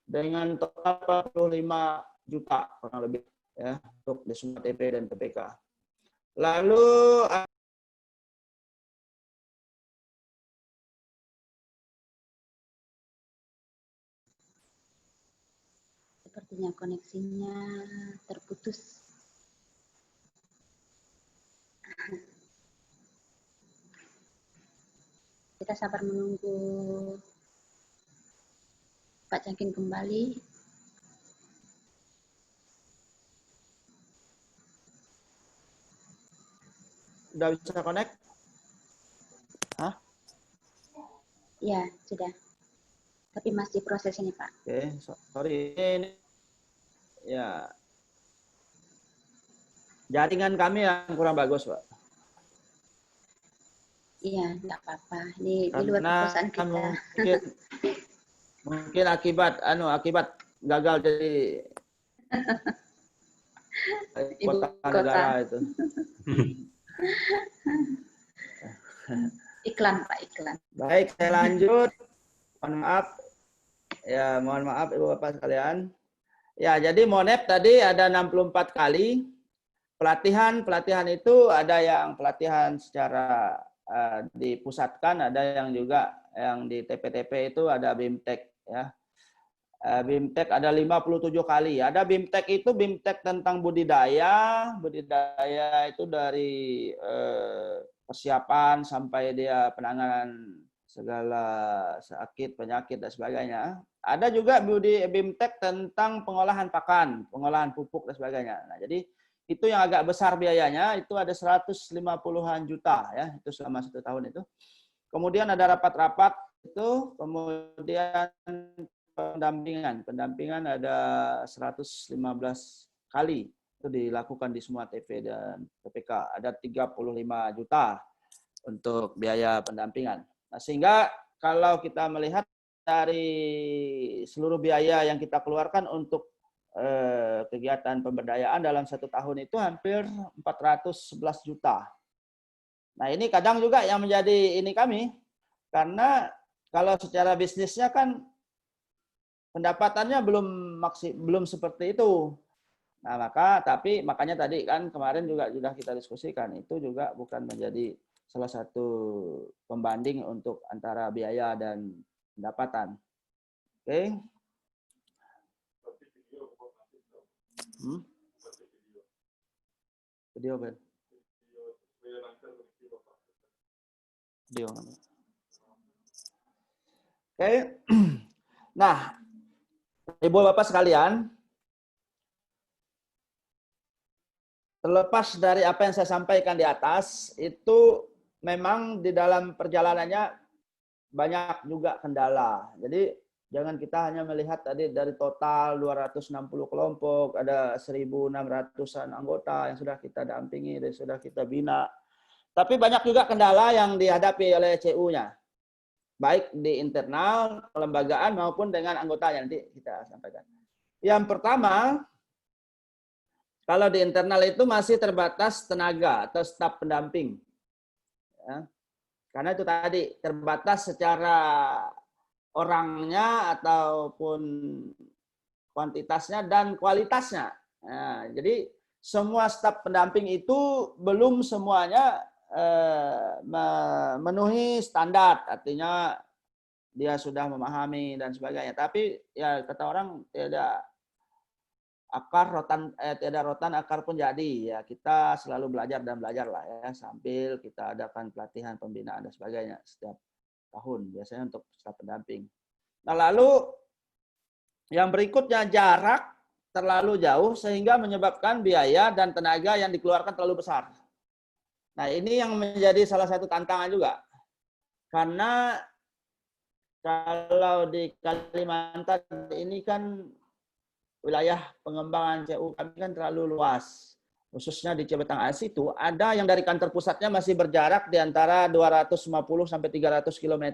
S7: dengan total 45 juta kurang lebih ya untuk di semua TP dan TPK. Lalu
S2: Sepertinya koneksinya terputus. Kita sabar menunggu Pak Cangkin kembali.
S7: udah bisa connect? Hah?
S2: Ya, sudah. Tapi masih proses ini, Pak.
S7: Oke, sorry. Ini ya jaringan kami yang kurang bagus, Pak.
S2: Iya, enggak apa-apa. Ini di luar kekuasaan kita.
S7: Mungkin akibat gagal jadi
S2: Ibu
S7: kota
S2: kota.
S7: negara itu.
S2: Iklan, Pak, iklan.
S7: Baik, saya lanjut. Mohon maaf. Ya, mohon maaf Ibu Bapak sekalian. Ya, jadi Monep tadi ada 64 kali. Pelatihan itu ada yang pelatihan secara dipusatkan, ada yang juga yang di TP-TP itu ada BIMTEK ya. BIMTEK ada 57 kali. Ada BIMTEK itu BIMTEK tentang budidaya. Budidaya itu dari persiapan sampai dia penanganan segala sakit, penyakit dan sebagainya. Ada juga BIMTEK tentang pengolahan pakan, pengolahan pupuk dan sebagainya. Nah, jadi itu yang agak besar biayanya, itu ada 150-an juta ya, itu selama 1 tahun itu. Kemudian ada rapat-rapat itu, kemudian pendampingan ada 115 kali itu dilakukan di semua TV dan TPK, ada 35 juta untuk biaya pendampingan. Nah, sehingga kalau kita melihat dari seluruh biaya yang kita keluarkan untuk kegiatan pemberdayaan dalam 1 tahun itu hampir 411 juta. Nah, ini kadang juga yang menjadi ini kami, karena kalau secara bisnisnya kan pendapatannya belum seperti itu. Nah, makanya tadi kan kemarin juga sudah kita diskusikan, itu juga bukan menjadi salah satu pembanding untuk antara biaya dan pendapatan. Oke. Video Ben. Video. Oke. Nah, Ibu Bapak sekalian, terlepas dari apa yang saya sampaikan di atas, itu memang di dalam perjalanannya banyak juga kendala. Jadi jangan kita hanya melihat tadi dari total 260 kelompok, ada 1.600-an anggota yang sudah kita dampingi dan sudah kita bina. Tapi banyak juga kendala yang dihadapi oleh CU-nya. Baik di internal, kelembagaan maupun dengan anggotanya. Nanti kita sampaikan. Yang pertama, kalau di internal itu masih terbatas tenaga atau staf pendamping. Ya. Karena itu tadi terbatas secara orangnya ataupun kuantitasnya dan kualitasnya. Nah, jadi semua staf pendamping itu belum semuanya memenuhi standar, artinya dia sudah memahami dan sebagainya. Tapi ya kata orang tidak rotan akar pun jadi. Ya kita selalu belajar dan belajar lah ya, sambil kita adakan pelatihan pembinaan dan sebagainya setiap tahun biasanya untuk staf pendamping. Nah, lalu yang berikutnya jarak terlalu jauh sehingga menyebabkan biaya dan tenaga yang dikeluarkan terlalu besar. Nah, ini yang menjadi salah satu tantangan juga. Karena kalau di Kalimantan ini kan wilayah pengembangan CU kami kan terlalu luas. Khususnya di Cibetang AS itu ada yang dari kantor pusatnya masih berjarak di antara 250 sampai 300 km.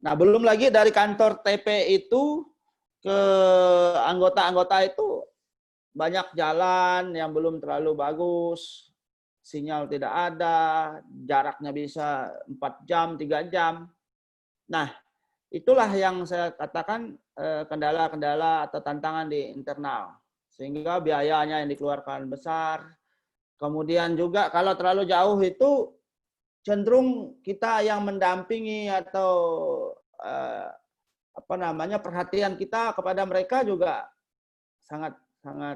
S7: Nah, belum lagi dari kantor TP itu ke anggota-anggota itu banyak jalan yang belum terlalu bagus, sinyal tidak ada, jaraknya bisa 4 jam, 3 jam. Nah, itulah yang saya katakan kendala-kendala atau tantangan di internal. sehingga biayanya yang dikeluarkan besar. Kemudian juga kalau terlalu jauh itu cenderung kita yang mendampingi atau perhatian kita kepada mereka juga sangat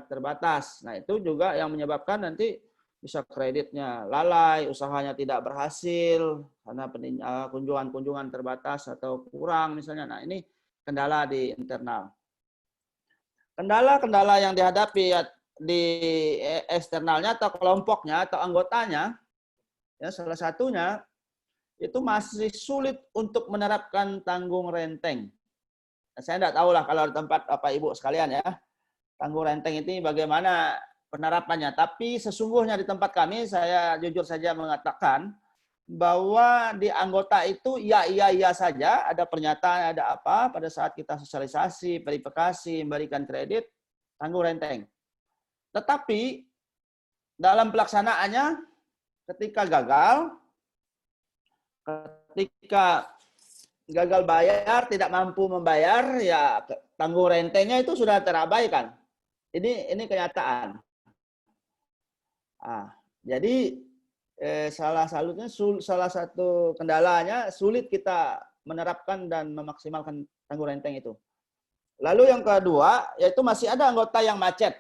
S7: terbatas. Nah, itu juga yang menyebabkan nanti bisa kreditnya lalai, usahanya tidak berhasil karena kunjungan terbatas atau kurang misalnya. Nah, ini kendala di internal. Kendala-kendala yang dihadapi di eksternalnya atau kelompoknya atau anggotanya, ya salah satunya itu masih sulit untuk menerapkan tanggung renteng. Saya tidak tahu lah kalau di tempat Bapak Ibu sekalian ya, tanggung renteng ini bagaimana penerapannya. Tapi sesungguhnya di tempat kami, saya jujur saja mengatakan bahwa di anggota itu iya saja, ada pernyataan, ada apa, pada saat kita sosialisasi, verifikasi, memberikan kredit, tanggung renteng. Tetapi dalam pelaksanaannya ketika gagal bayar, tidak mampu membayar, ya tanggung rentengnya itu sudah terabaikan. Ini kenyataan. Jadi salah satu kendalanya sulit kita menerapkan dan memaksimalkan tanggung renteng itu. Lalu yang kedua, yaitu masih ada anggota yang macet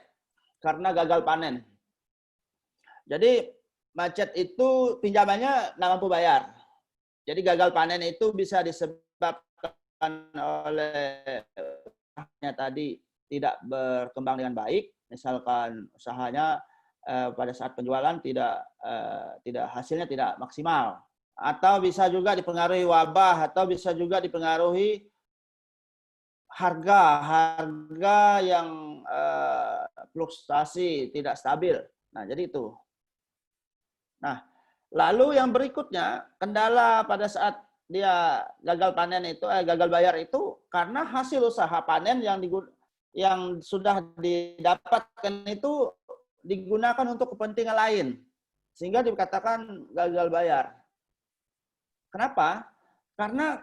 S7: karena gagal panen. Jadi macet itu pinjamannya nggak mampu bayar. Jadi gagal panen itu bisa disebabkan oleh usahanya tadi tidak berkembang dengan baik, misalkan usahanya pada saat penjualan tidak hasilnya tidak maksimal, atau bisa juga dipengaruhi wabah, atau bisa juga dipengaruhi harga yang fluktuasi tidak stabil. Nah, jadi itu. Nah, lalu yang berikutnya, kendala pada saat dia gagal bayar itu karena hasil usaha panen yang sudah didapatkan itu digunakan untuk kepentingan lain, sehingga dikatakan gagal bayar. Kenapa? Karena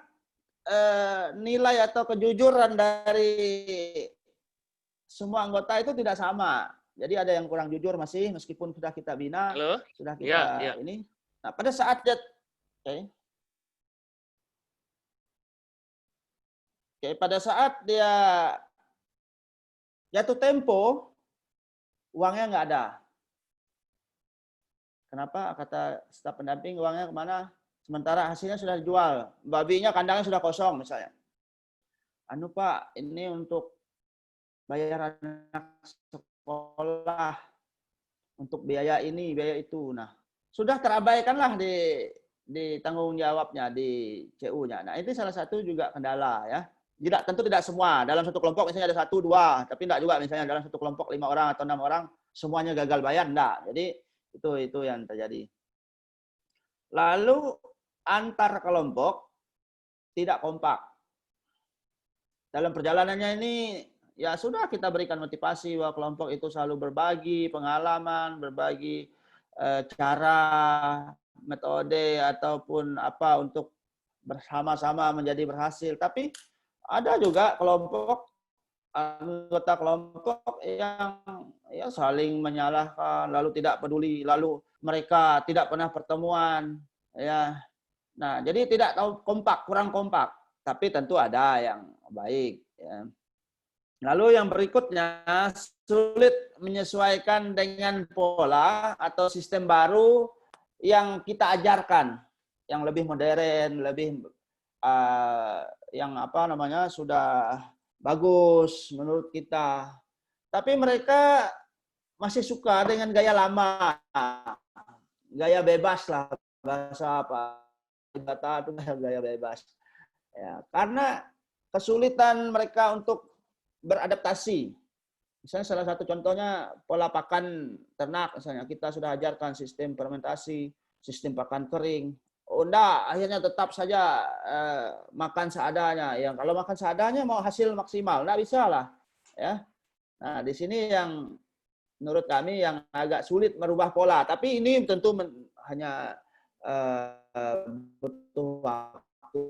S7: nilai atau kejujuran dari semua anggota itu tidak sama. Jadi ada yang kurang jujur masih, meskipun sudah kita bina, sudah kita ini. Nah, pada saat pada saat dia jatuh tempo, uangnya nggak ada. Kenapa? Kata staf pendamping, uangnya kemana? Sementara hasilnya sudah dijual. Babinya kandangnya sudah kosong misalnya. Pak, ini untuk bayar anak sekolah, untuk biaya ini, biaya itu. Nah, sudah terabaikanlah di tanggung jawabnya, di CU-nya. Nah, itu salah satu juga kendala ya. Tentu tidak semua. Dalam satu kelompok misalnya ada 1, 2, tapi tidak juga misalnya dalam satu kelompok 5 orang atau 6 orang semuanya gagal bayar, enggak. Jadi itu yang terjadi. Lalu antar kelompok tidak kompak. Dalam perjalanannya ini ya sudah kita berikan motivasi bahwa kelompok itu selalu berbagi pengalaman, berbagi cara, metode ataupun apa untuk bersama-sama menjadi berhasil. Tapi ada juga anggota kelompok yang ya saling menyalahkan, lalu tidak peduli, lalu mereka tidak pernah pertemuan, ya. Nah, jadi tidak tahu kompak, kurang kompak. Tapi tentu ada yang baik. Ya. Lalu yang berikutnya, sulit menyesuaikan dengan pola atau sistem baru yang kita ajarkan, yang lebih modern, lebih sudah bagus menurut kita. Tapi mereka masih suka dengan gaya lama, gaya bebas lah, bahasa apa? Itu gaya bebas. Ya, karena kesulitan mereka untuk beradaptasi. Misalnya salah satu contohnya pola pakan ternak, misalnya kita sudah ajarkan sistem fermentasi, sistem pakan kering. Oh enggak, akhirnya tetap saja makan seadanya. Yang kalau makan seadanya mau hasil maksimal, enggak bisa lah. Ya. Nah, di sini yang menurut kami yang agak sulit merubah pola. Tapi ini tentu hanya butuh waktu.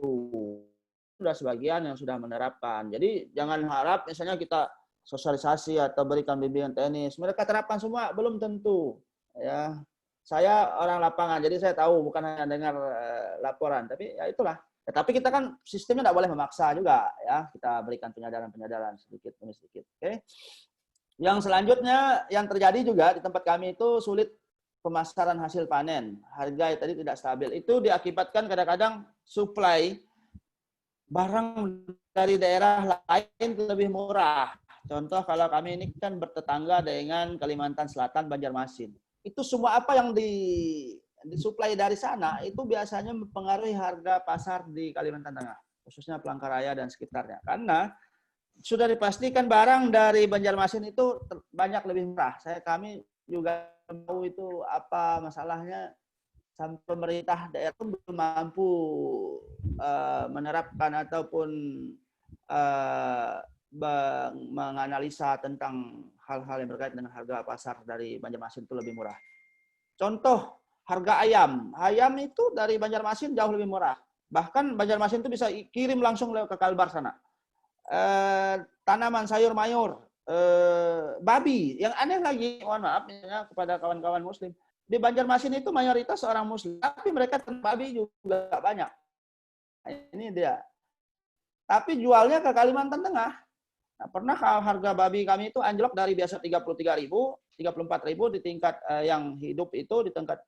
S7: Sudah sebagian yang sudah menerapkan. Jadi jangan harap misalnya kita sosialisasi atau berikan bimbingan teknis. Mereka terapkan semua? Belum tentu. Ya, saya orang lapangan, jadi saya tahu, bukan hanya dengar laporan. Tapi ya itulah. Ya, tapi kita kan sistemnya tidak boleh memaksa juga, ya. Kita berikan penyadaran sedikit demi sedikit. Oke. Yang selanjutnya yang terjadi juga di tempat kami itu sulit pemasaran hasil panen. Harga tadi tidak stabil. Itu diakibatkan kadang-kadang supply barang dari daerah lain lebih murah. Contoh kalau kami ini kan bertetangga dengan Kalimantan Selatan, Banjarmasin. Itu semua apa yang disuplai dari sana itu biasanya mempengaruhi harga pasar di Kalimantan Tengah, khususnya Palangkaraya dan sekitarnya. Karena sudah dipastikan barang dari Banjarmasin itu banyak lebih murah. Kami juga tahu itu apa masalahnya, sampai pemerintah daerah belum mampu menerapkan ataupun menganalisa tentang hal-hal yang berkaitan dengan harga pasar dari Banjarmasin itu lebih murah. Contoh, harga ayam. Ayam itu dari Banjarmasin jauh lebih murah. Bahkan Banjarmasin itu bisa kirim langsung ke Kalbar sana. Tanaman sayur mayur, babi. Yang aneh lagi, mohon maaf ya, kepada kawan-kawan muslim, di Banjarmasin itu mayoritas orang muslim, tapi mereka babi juga banyak. Nah, ini dia. Tapi jualnya ke Kalimantan Tengah. Nah, pernah harga babi kami itu anjlok dari biasa 33.000, 34.000 di tingkat yang hidup itu, di tingkat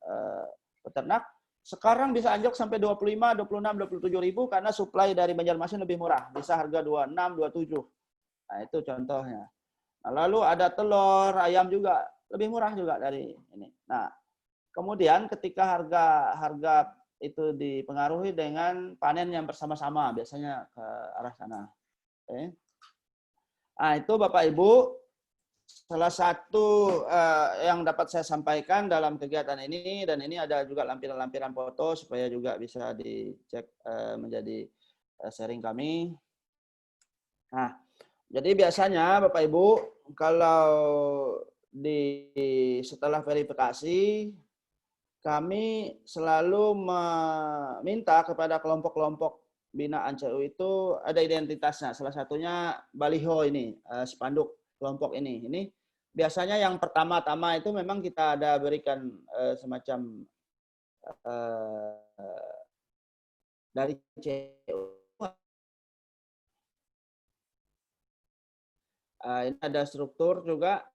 S7: peternak. Sekarang bisa anjlok sampai 25, 26, 27.000 karena supply dari Banjarmasin lebih murah. Bisa harga 26, 27. Nah, itu contohnya. Nah, lalu ada telur, ayam juga lebih murah juga dari ini. Nah, kemudian ketika harga itu dipengaruhi dengan panen yang bersama-sama, biasanya ke arah sana. Oke. Nah, itu Bapak Ibu, salah satu yang dapat saya sampaikan dalam kegiatan ini, dan ini ada juga lampiran-lampiran foto supaya juga bisa dicek menjadi sharing kami. Nah, jadi biasanya Bapak Ibu, kalau setelah verifikasi, kami selalu meminta kepada kelompok-kelompok binaan CU itu ada identitasnya. Salah satunya baliho ini, spanduk kelompok ini. Ini biasanya yang pertama-tama itu memang kita ada berikan semacam dari CU. Ini ada struktur juga.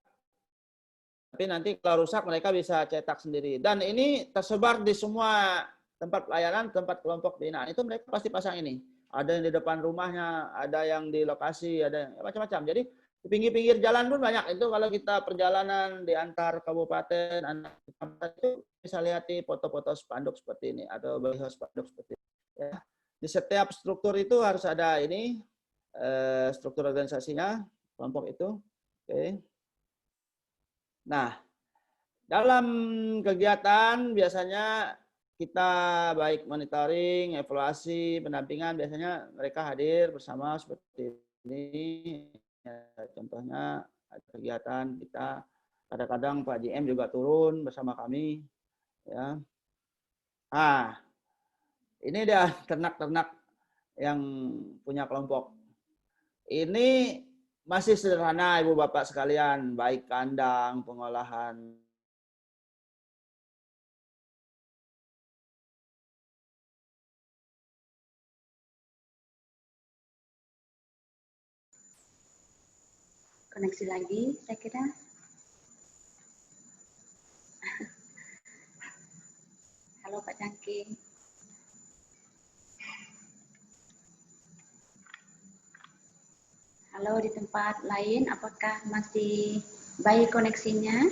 S7: Tapi nanti kalau rusak mereka bisa cetak sendiri. Dan ini tersebar di semua tempat pelayanan, tempat kelompok binaan. Itu mereka pasti pasang ini. Ada yang di depan rumahnya, ada yang di lokasi, ada yang macam-macam. Jadi di pinggir-pinggir jalan pun banyak. Itu kalau kita perjalanan di antar kabupaten, itu bisa lihat di foto-foto spanduk seperti ini atau baliho spanduk seperti ini. Ya. Di setiap struktur itu harus ada ini struktur organisasinya kelompok itu. Oke. Nah, dalam kegiatan biasanya kita baik monitoring, evaluasi, pendampingan, biasanya mereka hadir bersama seperti ini. Ya, contohnya kegiatan kita, kadang-kadang Pak JM juga turun bersama kami. Ya. Nah, ini dia ternak-ternak yang punya kelompok. Ini masih sederhana Ibu Bapak sekalian, baik kandang, pengolahan.
S2: Koneksi lagi, saya kira. Halo Pak Cangking. Halo, di tempat lain, apakah masih baik koneksinya?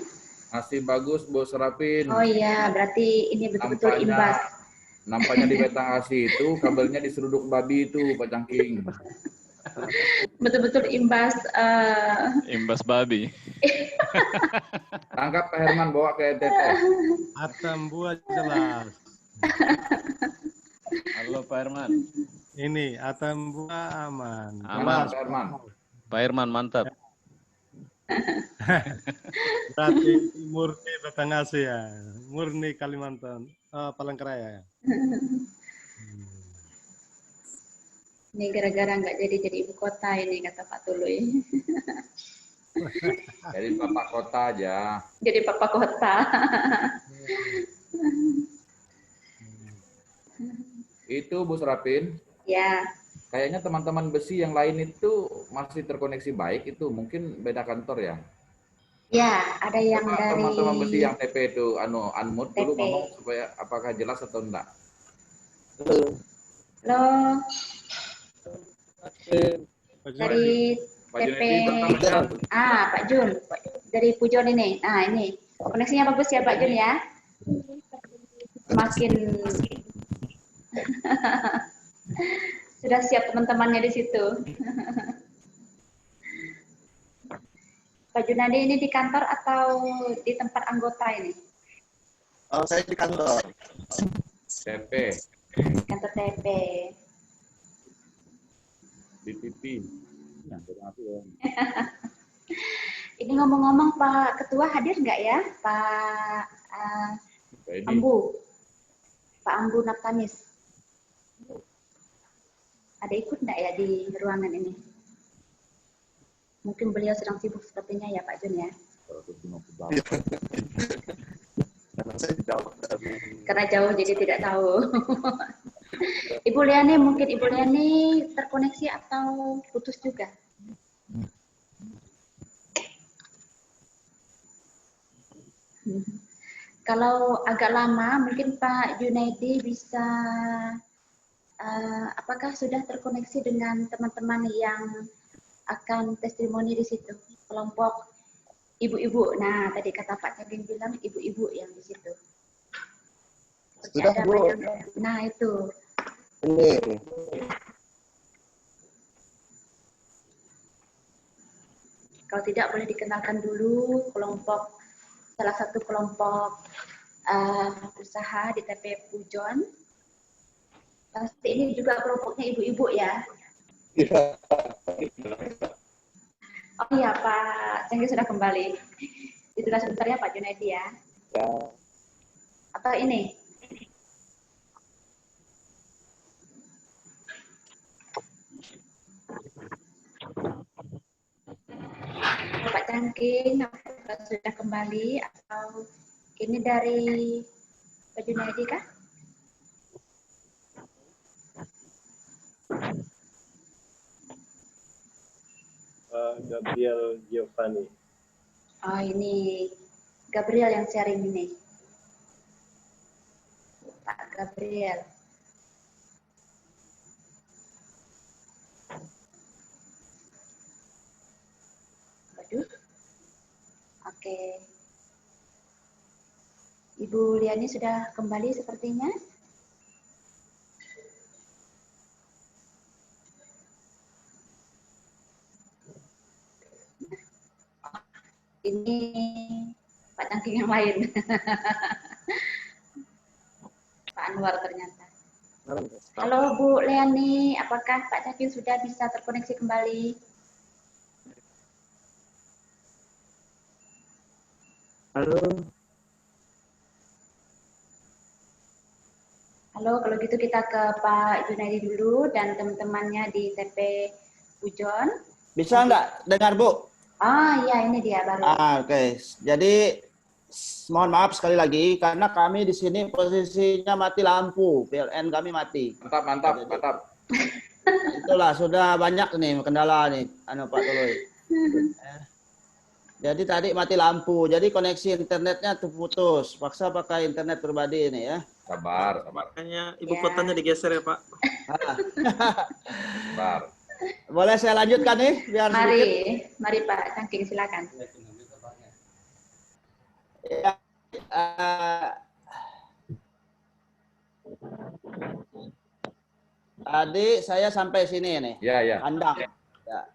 S8: Masih bagus, Bu Serapin.
S2: Oh iya, berarti ini betul-betul imbas.
S8: Nampaknya di Betang Asi itu kabelnya diseruduk babi itu, Pak Cangking.
S2: Betul-betul imbas.
S9: Imbas babi.
S8: Tangkap Pak Herman, bawa ke NTT.
S4: Atambua jelas.
S9: Halo Pak Herman.
S4: Ini Atambua aman.
S9: Aman,
S8: Pak Herman.
S9: Pak Herman mantap.
S4: Berarti murni Betang Asi ya, murni Kalimantan, Palangkaraya.
S2: Ini gara-gara nggak jadi ibu kota ini, kata Pak Tuluy.
S8: Jadi Bapak Kota aja.
S2: Jadi Papa Kota.
S8: Itu Bu Serapin,
S2: Ya,
S8: kayaknya teman-teman besi yang lain itu masih terkoneksi baik itu, mungkin beda kantor ya.
S2: ya ada yang
S8: Coba
S2: dari
S8: teman-teman besi yang TP itu unmute dulu
S2: TP.
S8: ngomong supaya apakah jelas atau enggak.
S2: Halo, dari
S8: Pak
S2: TP.
S8: Junedi,
S2: Pak Jun, dari Pujon ini. Nah, ini koneksinya bagus ya Pak Jun ya. Semakin sudah siap teman-temannya di situ. Pak Junadi ini di kantor atau di tempat anggota ini?
S5: Oh, saya di kantor.
S8: TP,
S2: Kantor TP.
S8: BPP.
S2: Ini ngomong-ngomong Pak Ketua hadir nggak ya? Pak Ambu. Pak Ambu Naptamis. Ada ikut nggak ya di ruangan ini? Mungkin beliau sedang sibuk sepertinya ya Pak Jun ya. Karena jauh jadi tidak tahu. Ibu Liani, mungkin Ibu Liani terkoneksi atau putus juga? Kalau agak lama, mungkin Pak Junaidi bisa, apakah sudah terkoneksi dengan teman-teman yang akan testimoni di situ, kelompok ibu-ibu. Nah, tadi kata Pak Cagin bilang ibu-ibu yang di situ.
S5: Sudah,
S2: Ada
S5: Bu.
S2: nah, itu.
S5: Ini.
S2: Kalau tidak boleh dikenalkan dulu kelompok, salah satu kelompok usaha di TP Pujon. Pasti ini juga kelompoknya ibu-ibu ya. Oh iya Pak Cenggi sudah kembali. Itulah sebentar ya Pak Junaidi ya. Atau ini? Pak Cangking apakah sudah kembali atau ini dari Pak Junaidi kah?
S1: Gabriel Giovanni.
S2: Oh ini Gabriel yang sharing ini. Pak Gabriel. Waduh. Oke. Ibu Liani sudah kembali sepertinya. Ini Pak Cangking yang lain. Pak Anwar ternyata. Halo Bu Leani, apakah Pak Cangking sudah bisa terkoneksi kembali?
S5: Halo.
S2: Halo, kalau gitu kita ke Pak Junaidi dulu dan teman-temannya di TP Pujon.
S7: Bisa nggak dengar, Bu?
S2: Ah, iya ini dia baru.
S7: Oke. Jadi mohon maaf sekali lagi karena kami di sini posisinya mati lampu, PLN kami mati.
S8: Mantap.
S7: Itulah sudah banyak nih kendala nih, Pak Toloy. Jadi tadi mati lampu, jadi koneksi internetnya terputus. Paksa pakai internet pribadi ini ya.
S8: Sabar.
S10: Makanya ibu kotanya digeser ya Pak.
S8: Sabar.
S7: Boleh saya lanjutkan nih biar sedikit.
S2: Mari Pak Cangking silakan.
S7: Ya, tadi saya sampai sini nih.
S8: Ya.
S7: Kandang. Ya.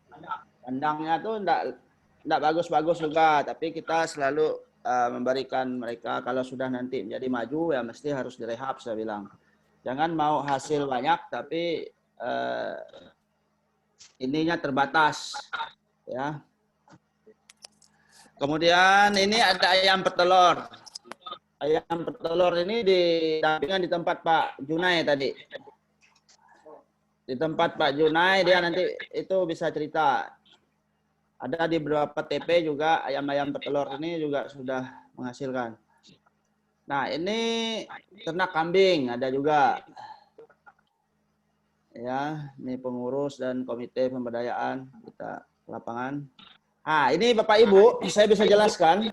S7: Kandangnya tuh enggak bagus-bagus juga, tapi kita selalu memberikan mereka kalau sudah nanti menjadi maju ya mesti harus direhab, saya bilang. Jangan mau hasil banyak tapi ininya terbatas ya. Kemudian ini ada ayam petelur. Ayam petelur ini didampingan di tempat Pak Junai tadi. Di tempat Pak Junai dia nanti itu bisa cerita. Ada di beberapa TP juga ayam-ayam petelur ini juga sudah menghasilkan. Nah, ini ternak kambing ada juga. Ya, ini pengurus dan komite pemberdayaan kita lapangan. Nah, ini Bapak Ibu, saya bisa jelaskan.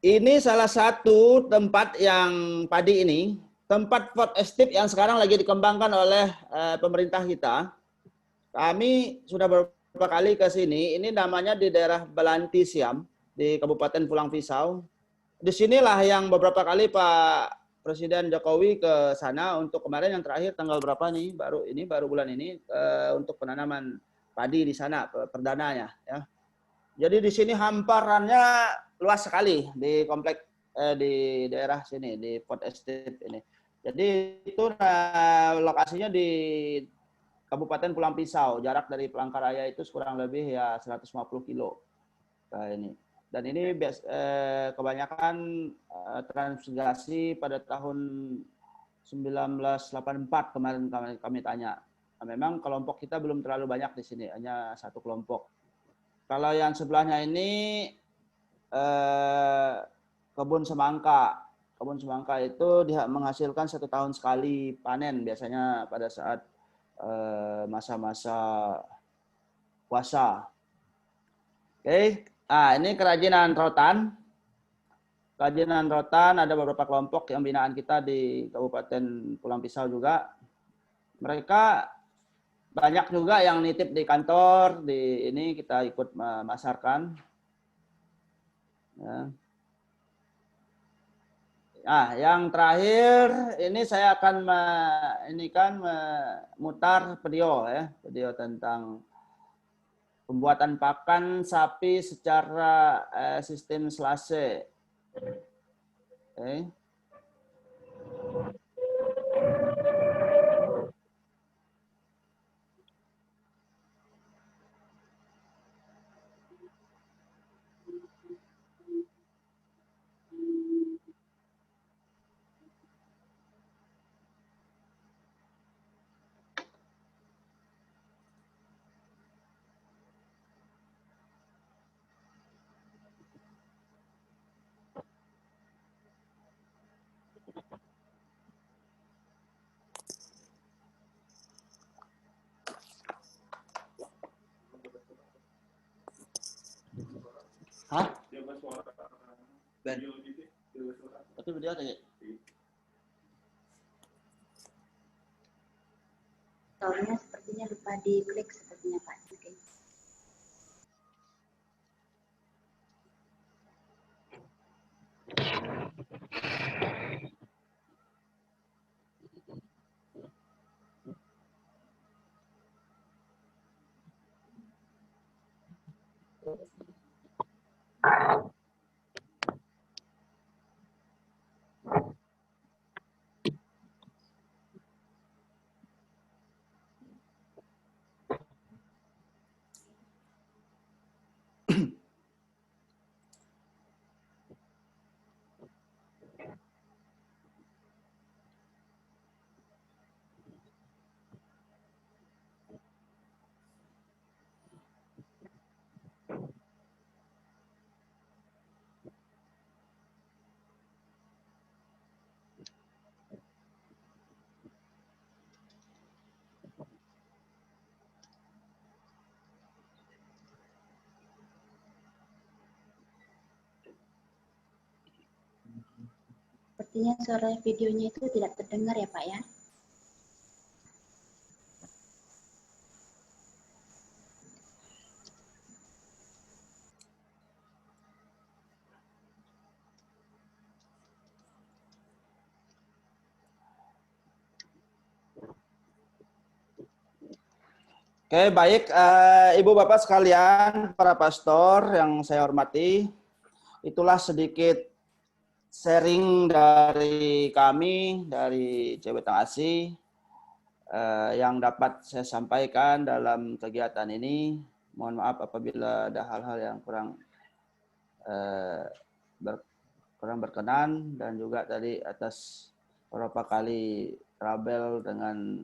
S7: Ini salah satu tempat yang padi ini, tempat food estate yang sekarang lagi dikembangkan oleh pemerintah kita. Kami sudah beberapa kali ke sini, ini namanya di daerah Belanti Siam, di Kabupaten Pulang Pisau. Disinilah yang beberapa kali Pak Presiden Jokowi ke sana untuk kemarin yang terakhir tanggal berapa nih, baru bulan ini untuk penanaman padi di sana perdananya ya. Jadi di sini hamparannya luas sekali di komplek di daerah sini di food estate ini. Jadi itu lokasinya di Kabupaten Pulang Pisau, jarak dari Palangkaraya itu kurang lebih ya 150 kilo. Nah, ini. Dan ini kebanyakan transmigrasi pada tahun 1984 kemarin kami tanya. Nah, memang kelompok kita belum terlalu banyak di sini, hanya satu kelompok. Kalau yang sebelahnya ini kebun semangka. Kebun semangka itu menghasilkan 1 tahun sekali panen biasanya pada saat masa-masa puasa. Oke, nah ini kerajinan rotan. Kerajinan rotan ada beberapa kelompok yang binaan kita di Kabupaten Pulang Pisau juga. Mereka banyak juga yang nitip di kantor, di ini kita ikut memasarkan. Ya. Nah, yang terakhir ini saya akan memutar video ya, video tentang pembuatan pakan sapi secara sistem selase. Okay. Hah? Ben. Tapi video tadi.
S2: Soalnya sepertinya lupa diklik sepertinya Pak. Oke. Sepertinya suara videonya itu tidak terdengar ya Pak ya.
S7: Oke, baik Ibu Bapak sekalian, para pastor yang saya hormati, itulah sedikit sharing dari kami, dari Cewetang Asih, yang dapat saya sampaikan dalam kegiatan ini. Mohon maaf apabila ada hal-hal yang kurang berkenan, dan juga tadi atas beberapa kali trouble dengan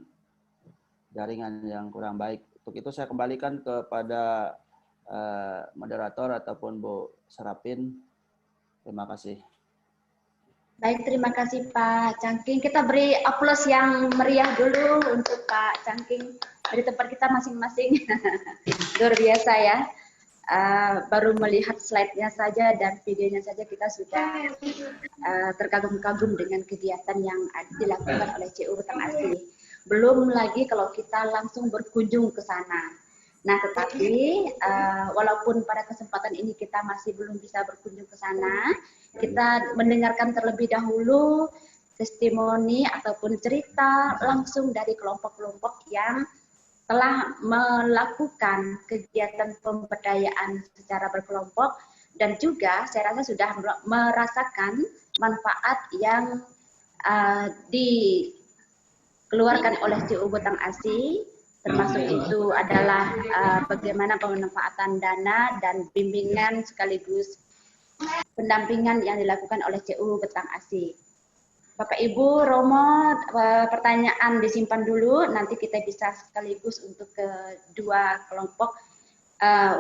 S7: jaringan yang kurang baik Untuk itu saya kembalikan kepada moderator ataupun Bu Serapin. Terima kasih.
S2: Baik, terima kasih Pak Cangking. Kita beri aplaus yang meriah dulu untuk Pak Cangking dari tempat kita masing-masing. Luar biasa ya. Baru melihat slide-nya saja dan videonya saja kita sudah terkagum-kagum dengan kegiatan yang dilakukan oleh CU Betang Asih. Belum lagi kalau kita langsung berkunjung ke sana. Nah, tetapi walaupun pada kesempatan ini kita masih belum bisa berkunjung ke sana, kita mendengarkan terlebih dahulu testimoni ataupun cerita langsung dari kelompok-kelompok yang telah melakukan kegiatan pemberdayaan secara berkelompok dan juga saya rasa sudah merasakan manfaat yang dikeluarkan oleh CU Betang Asih. Termasuk itu adalah bagaimana pemanfaatan dana dan bimbingan sekaligus pendampingan yang dilakukan oleh CU Betang Asih. Bapak Ibu, Romo, pertanyaan disimpan dulu, nanti kita bisa sekaligus untuk kedua kelompok,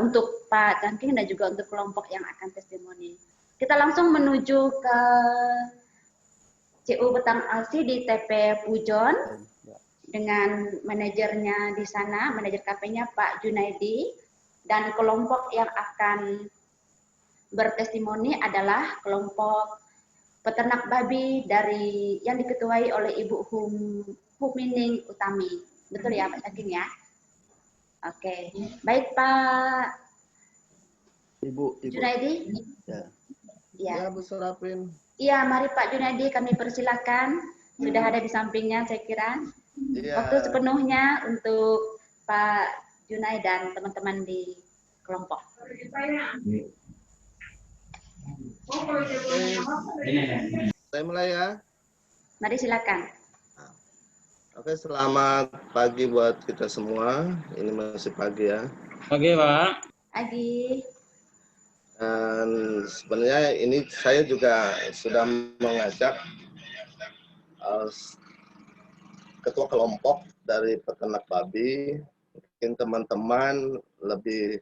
S2: untuk Pak Cangking dan juga untuk kelompok yang akan testimoni. Kita langsung menuju ke CU Betang Asih di TP Pujon. Dengan manajernya di sana, manajer KP-nya Pak Junaidi, dan kelompok yang akan bertestimoni adalah kelompok peternak babi dari yang diketuai oleh Ibu Humining Utami. Betul ya Pak Cangking ya? Oke, baik Pak
S5: Ibu.
S2: Junaidi.
S5: Ya.
S2: Ya.
S5: Bu Serapin.
S2: Iya, mari Pak Junaidi kami persilakan. Sudah ada di sampingnya saya kira. Waktu sepenuhnya untuk Pak Junai dan teman-teman di kelompok.
S5: Saya mulai ya.
S2: Mari silakan.
S5: Oke, selamat pagi buat kita semua. Ini masih pagi ya.
S3: Pagi Pak.
S2: Pagi.
S5: Dan sebenarnya ini saya juga sudah mengajak ketua kelompok dari peternak babi, mungkin teman-teman lebih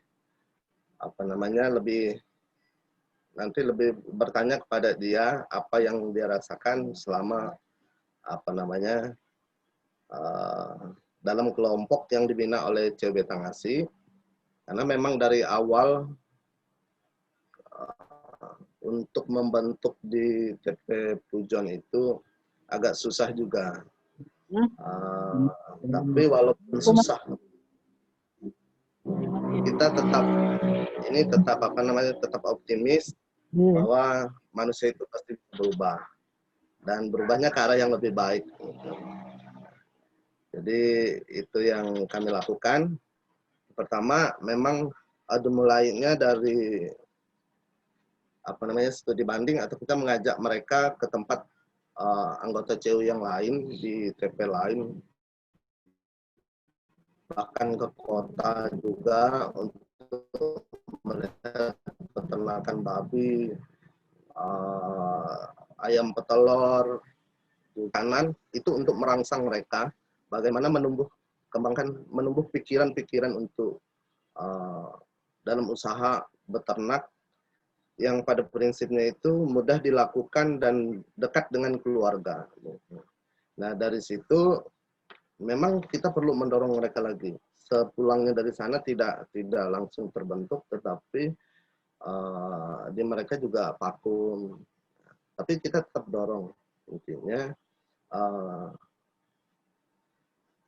S5: nanti lebih bertanya kepada dia apa yang dia rasakan selama dalam kelompok yang dibina oleh CU Betang Asih, karena memang dari awal untuk membentuk di TP Pujon itu agak susah juga. Tapi walaupun susah, kita tetap optimis bahwa manusia itu pasti berubah dan berubahnya ke arah yang lebih baik. Jadi itu yang kami lakukan. Pertama, memang ada mulainya dari studi banding atau kita mengajak mereka ke tempat anggota CU yang lain di TP lain, bahkan ke kota juga untuk melihat peternakan babi, ayam petelur, kanan itu untuk merangsang mereka bagaimana menumbuh pikiran-pikiran untuk dalam usaha beternak yang pada prinsipnya itu mudah dilakukan dan dekat dengan keluarga. Nah, dari situ memang kita perlu mendorong mereka lagi. Sepulangnya dari sana tidak langsung terbentuk, tetapi di mereka juga vakum. Tapi kita tetap dorong. Intinya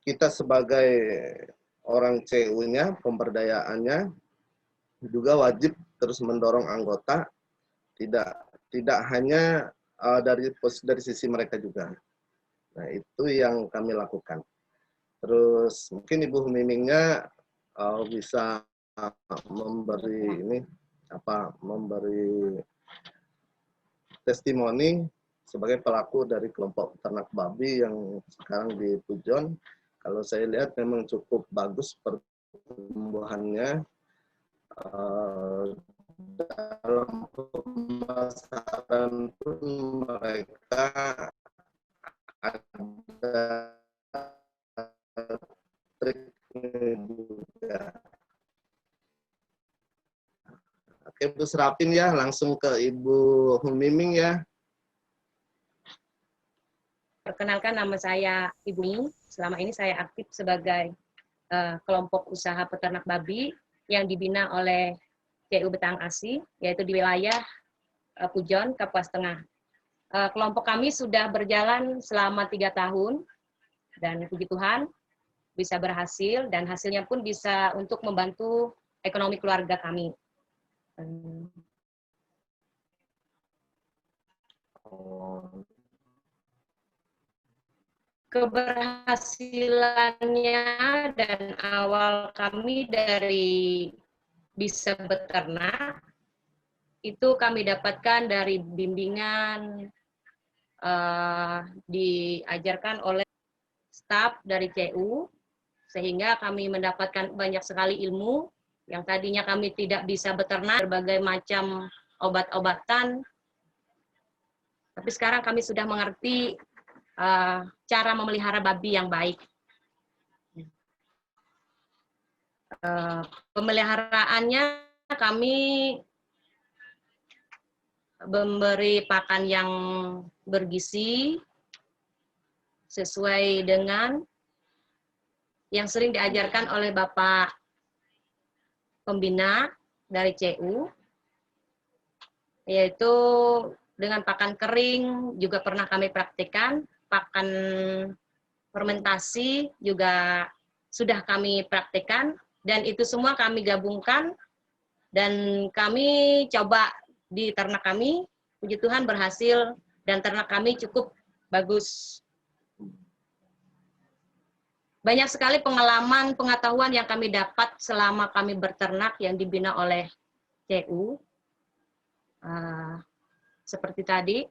S5: kita sebagai orang CU-nya, pemberdayaannya juga wajib terus mendorong anggota, tidak hanya dari sisi mereka juga. Nah, itu yang kami lakukan. Terus mungkin Ibu Mimingnya bisa memberi testimoni sebagai pelaku dari kelompok ternak babi yang sekarang di Pujon. Kalau saya lihat memang cukup bagus pertumbuhannya. Dalam pemasaran pun mereka ada trik Terus rapin ya, langsung ke Ibu Humiming ya.
S11: Perkenalkan, nama saya Ibu Ming. Selama ini saya aktif sebagai kelompok usaha peternak babi yang dibina oleh CU Betang Asi, yaitu di wilayah Pujon, Kapuas Tengah. Kelompok kami sudah berjalan selama 3 tahun, dan puji Tuhan bisa berhasil, dan hasilnya pun bisa untuk membantu ekonomi keluarga kami. Keberhasilannya dan awal kami dari bisa beternak itu kami dapatkan dari bimbingan diajarkan oleh staf dari CU, sehingga kami mendapatkan banyak sekali ilmu yang tadinya kami tidak bisa beternak, berbagai macam obat-obatan, tapi sekarang kami sudah mengerti cara memelihara babi yang baik. Pemeliharaannya kami memberi pakan yang bergizi sesuai dengan yang sering diajarkan oleh Bapak Pembina dari CU, yaitu dengan pakan kering juga pernah kami praktikkan, pakan fermentasi juga sudah kami praktikkan, dan itu semua kami gabungkan dan kami coba di ternak kami. Puji Tuhan berhasil dan ternak kami cukup bagus. Banyak sekali pengalaman, pengetahuan yang kami dapat selama kami berternak yang dibina oleh CU. Seperti tadi,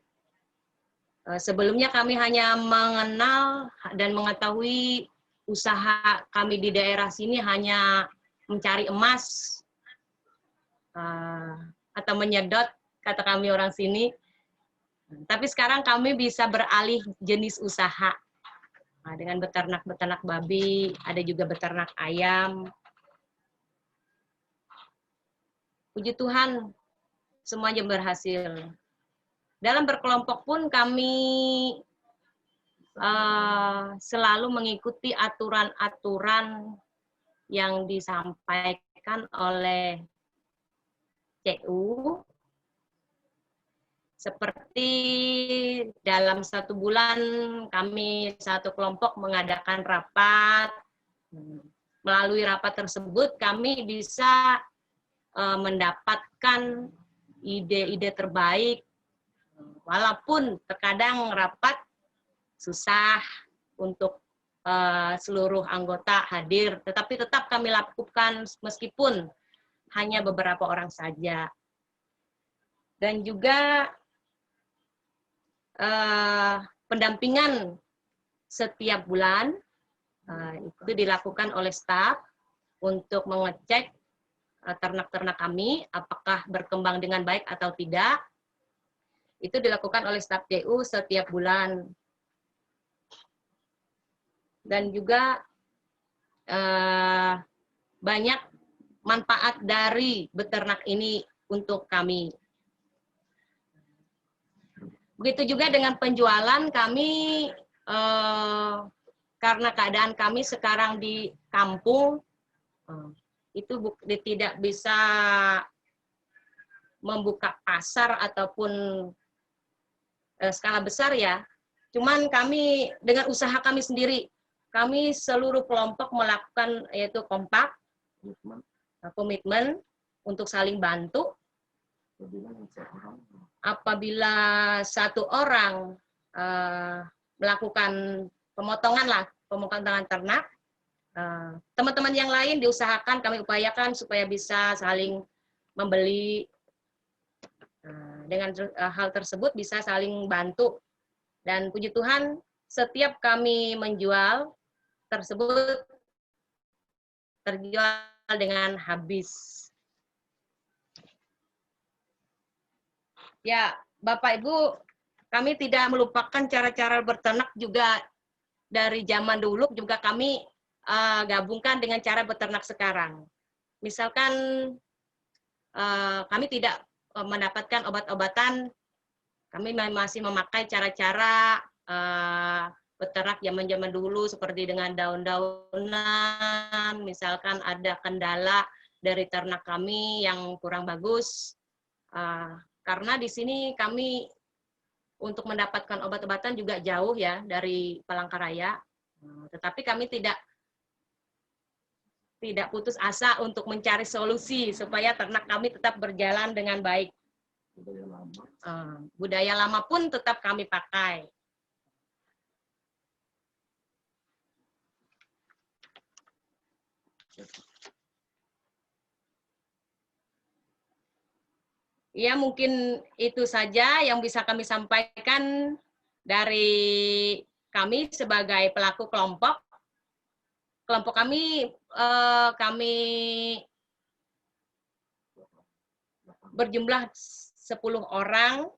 S11: sebelumnya kami hanya mengenal dan mengetahui usaha kami di daerah sini hanya mencari emas atau menyedot, kata kami orang sini. Tapi sekarang kami bisa beralih jenis usaha dengan beternak babi, ada juga beternak ayam. Puji Tuhan, semuanya berhasil. Dalam berkelompok pun kami selalu mengikuti aturan-aturan yang disampaikan oleh CU, seperti dalam 1 bulan kami satu kelompok mengadakan rapat. Melalui rapat tersebut kami bisa mendapatkan ide-ide terbaik, walaupun terkadang rapat susah untuk seluruh anggota hadir, tetapi tetap kami lakukan meskipun hanya beberapa orang saja. Dan juga pendampingan setiap bulan itu dilakukan oleh staf untuk mengecek ternak-ternak kami apakah berkembang dengan baik atau tidak. Itu dilakukan oleh staf CU setiap bulan. Dan juga banyak manfaat dari beternak ini untuk kami. Begitu juga dengan penjualan kami, karena keadaan kami sekarang di kampung, itu tidak bisa membuka pasar ataupun skala besar ya. Cuman kami dengan usaha kami sendiri, kami seluruh kelompok melakukan yaitu kompak, komitmen untuk saling bantu. Apabila satu orang melakukan pemotongan ternak, teman-teman yang lain diusahakan, kami upayakan supaya bisa saling membeli. Dengan hal tersebut bisa saling bantu. Dan puji Tuhan, setiap kami menjual tersebut terjual dengan habis. Ya, Bapak Ibu, kami tidak melupakan cara-cara berternak juga dari zaman dulu, juga kami gabungkan dengan cara beternak sekarang. Misalkan kami tidak mendapatkan obat-obatan. Kami masih memakai cara-cara peternak zaman-zaman dulu seperti dengan daun-daunan, misalkan ada kendala dari ternak kami yang kurang bagus. Karena di sini kami untuk mendapatkan obat-obatan juga jauh ya dari Palangkaraya, tetapi kami tidak putus asa untuk mencari solusi supaya ternak kami tetap berjalan dengan baik. Budaya lama pun tetap kami pakai. Ya, mungkin itu saja yang bisa kami sampaikan dari kami sebagai pelaku kelompok. Kelompok kami berjumlah 10 orang.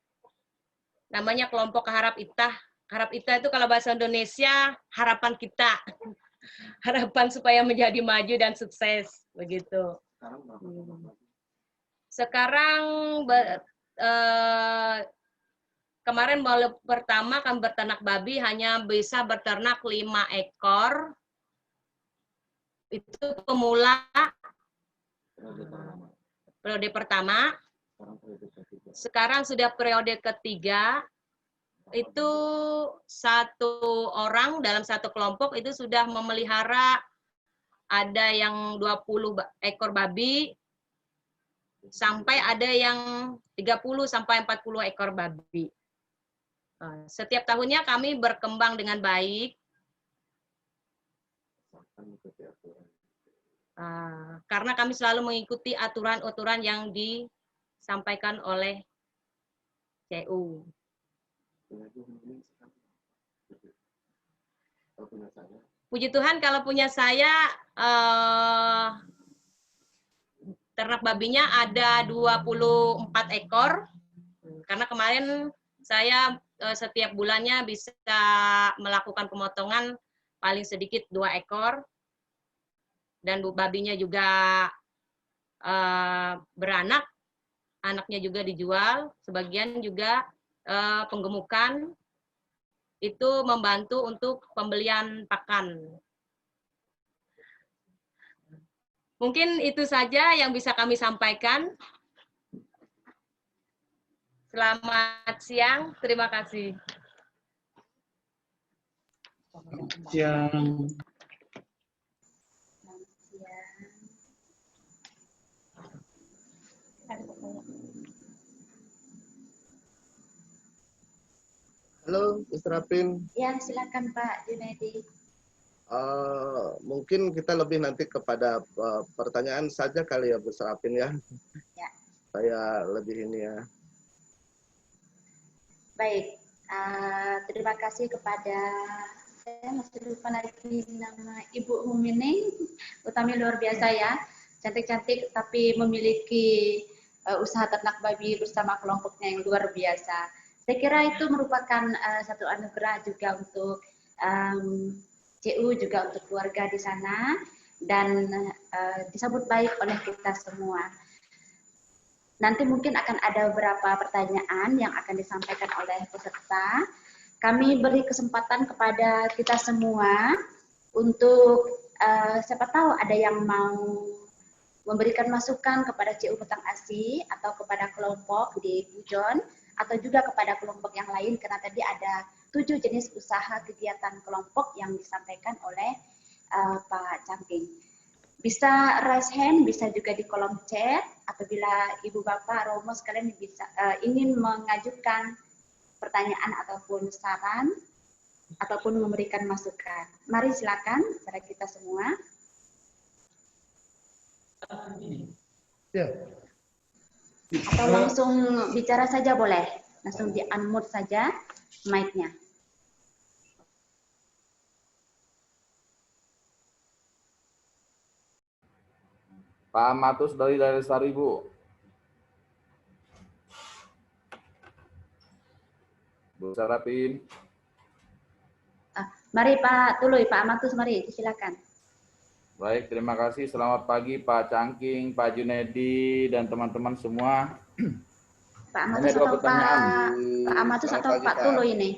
S11: Namanya kelompok Harap Itah. Harap Itah itu kalau bahasa Indonesia harapan kita. Harapan supaya menjadi maju dan sukses, begitu. Sekarang kemarin pertama kami berternak babi hanya bisa berternak 5 ekor. Itu pemula periode pertama. Sekarang sudah periode ketiga. Itu 1 orang dalam 1 kelompok itu sudah memelihara ada yang 20 ekor babi, sampai ada yang 30 sampai 40 ekor babi. Setiap tahunnya kami berkembang dengan baik. Karena kami selalu mengikuti aturan-aturan yang disampaikan oleh CU. Puji Tuhan kalau punya saya ternak babinya ada 24 ekor, karena kemarin saya setiap bulannya bisa melakukan pemotongan paling sedikit 2 ekor, dan babinya juga beranak, anaknya juga dijual, sebagian juga penggemukan, itu membantu untuk pembelian pakan. Mungkin itu saja yang bisa kami sampaikan. Selamat siang, terima kasih.
S3: Siang.
S5: Halo, Mr. Apin.
S2: Ya, silakan Pak Junaidi.
S5: Mungkin kita lebih nanti kepada pertanyaan saja kali ya, Mr. Apin ya.
S2: Ya.
S5: Saya lebih ini ya.
S2: Baik, terima kasih kepada, saya masih lupa lagi nama Ibu Humining, Utami luar biasa ya, cantik-cantik tapi memiliki usaha ternak babi bersama kelompoknya yang luar biasa. Saya kira itu merupakan satu anugerah juga untuk CU, juga untuk keluarga di sana, dan disambut baik oleh kita semua. Nanti mungkin akan ada beberapa pertanyaan yang akan disampaikan oleh peserta. Kami beri kesempatan kepada kita semua untuk siapa tahu ada yang mau memberikan masukan kepada CU Petang ASI atau kepada kelompok di Pujon, atau juga kepada kelompok yang lain, karena tadi ada 7 jenis usaha kegiatan kelompok yang disampaikan oleh Pak Cangking. Bisa raise hand, bisa juga di kolom chat, apabila Ibu Bapak Romo sekalian bisa ingin mengajukan pertanyaan ataupun saran, ataupun memberikan masukan. Mari silakan kepada kita semua.
S5: Ya.
S2: Atau langsung bicara saja boleh, langsung di-unmute saja mic-nya.
S8: Pak Matus dari Sari, Bu. Bu Sarapin.
S2: Mari Pak Tuluy, Pak Matus, mari silakan.
S8: Baik, terima kasih. Selamat pagi Pak Cangking, Pak Junedi, dan teman-teman semua.
S2: Pak
S8: Hanya
S2: Amatus
S8: dua
S2: atau
S8: pertanyaan.
S2: Pak Amatus
S5: Selamat
S2: atau
S5: pagi,
S2: Pak
S5: Pak.
S2: Tulu ini?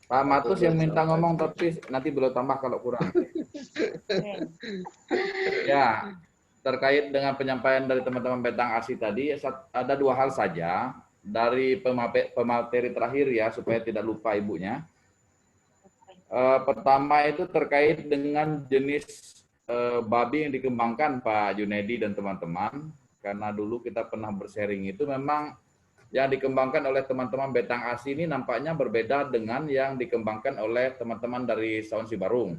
S8: Pak Matus yang minta
S5: Selamat
S8: ngomong,
S5: pagi.
S8: tapi nanti belum tambah kalau kurang. Ya, terkait dengan penyampaian dari teman-teman Betang Asi tadi, ada dua hal saja dari pemateri terakhir ya, supaya tidak lupa ibunya. Pertama itu terkait dengan jenis babi yang dikembangkan Pak Junedi dan teman-teman, karena dulu kita pernah bersharing itu memang yang dikembangkan oleh teman-teman Betang Asi ini nampaknya berbeda dengan yang dikembangkan oleh teman-teman dari Saung Sibarung.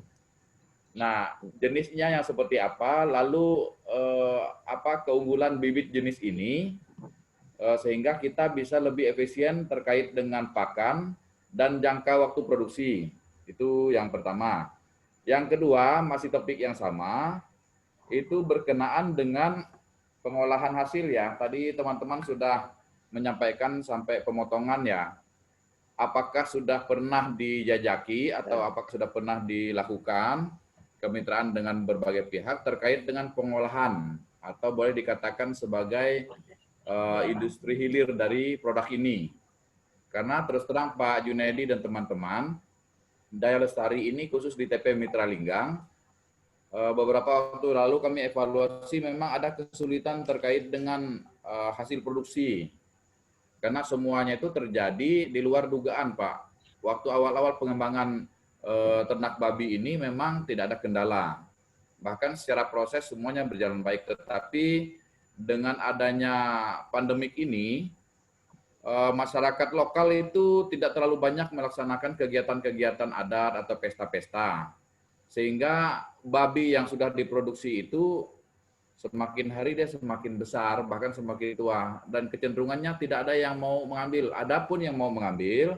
S8: Nah, jenisnya yang seperti apa, lalu apa keunggulan bibit jenis ini, sehingga kita bisa lebih efisien terkait dengan pakan dan jangka waktu produksi. Itu yang pertama. Yang kedua, masih topik yang sama, itu berkenaan dengan pengolahan hasil ya. Tadi teman-teman sudah menyampaikan sampai pemotongan ya. Apakah sudah pernah dijajaki atau apakah sudah pernah dilakukan kemitraan dengan berbagai pihak terkait dengan pengolahan atau boleh dikatakan sebagai industri hilir dari produk ini. Karena terus terang Pak Junedi dan teman-teman, Daya Lestari ini khusus di TP Mitra Linggang, beberapa waktu lalu kami evaluasi memang ada kesulitan terkait dengan hasil produksi. Karena semuanya itu terjadi di luar dugaan, Pak. Waktu awal-awal pengembangan ternak babi ini memang tidak ada kendala. Bahkan secara proses semuanya berjalan baik. Tetapi dengan adanya pandemik ini, masyarakat lokal itu tidak terlalu banyak melaksanakan kegiatan-kegiatan adat atau pesta-pesta. Sehingga babi yang sudah diproduksi itu semakin hari dia semakin besar, bahkan semakin tua. Dan kecenderungannya tidak ada yang mau mengambil. Adapun yang mau mengambil,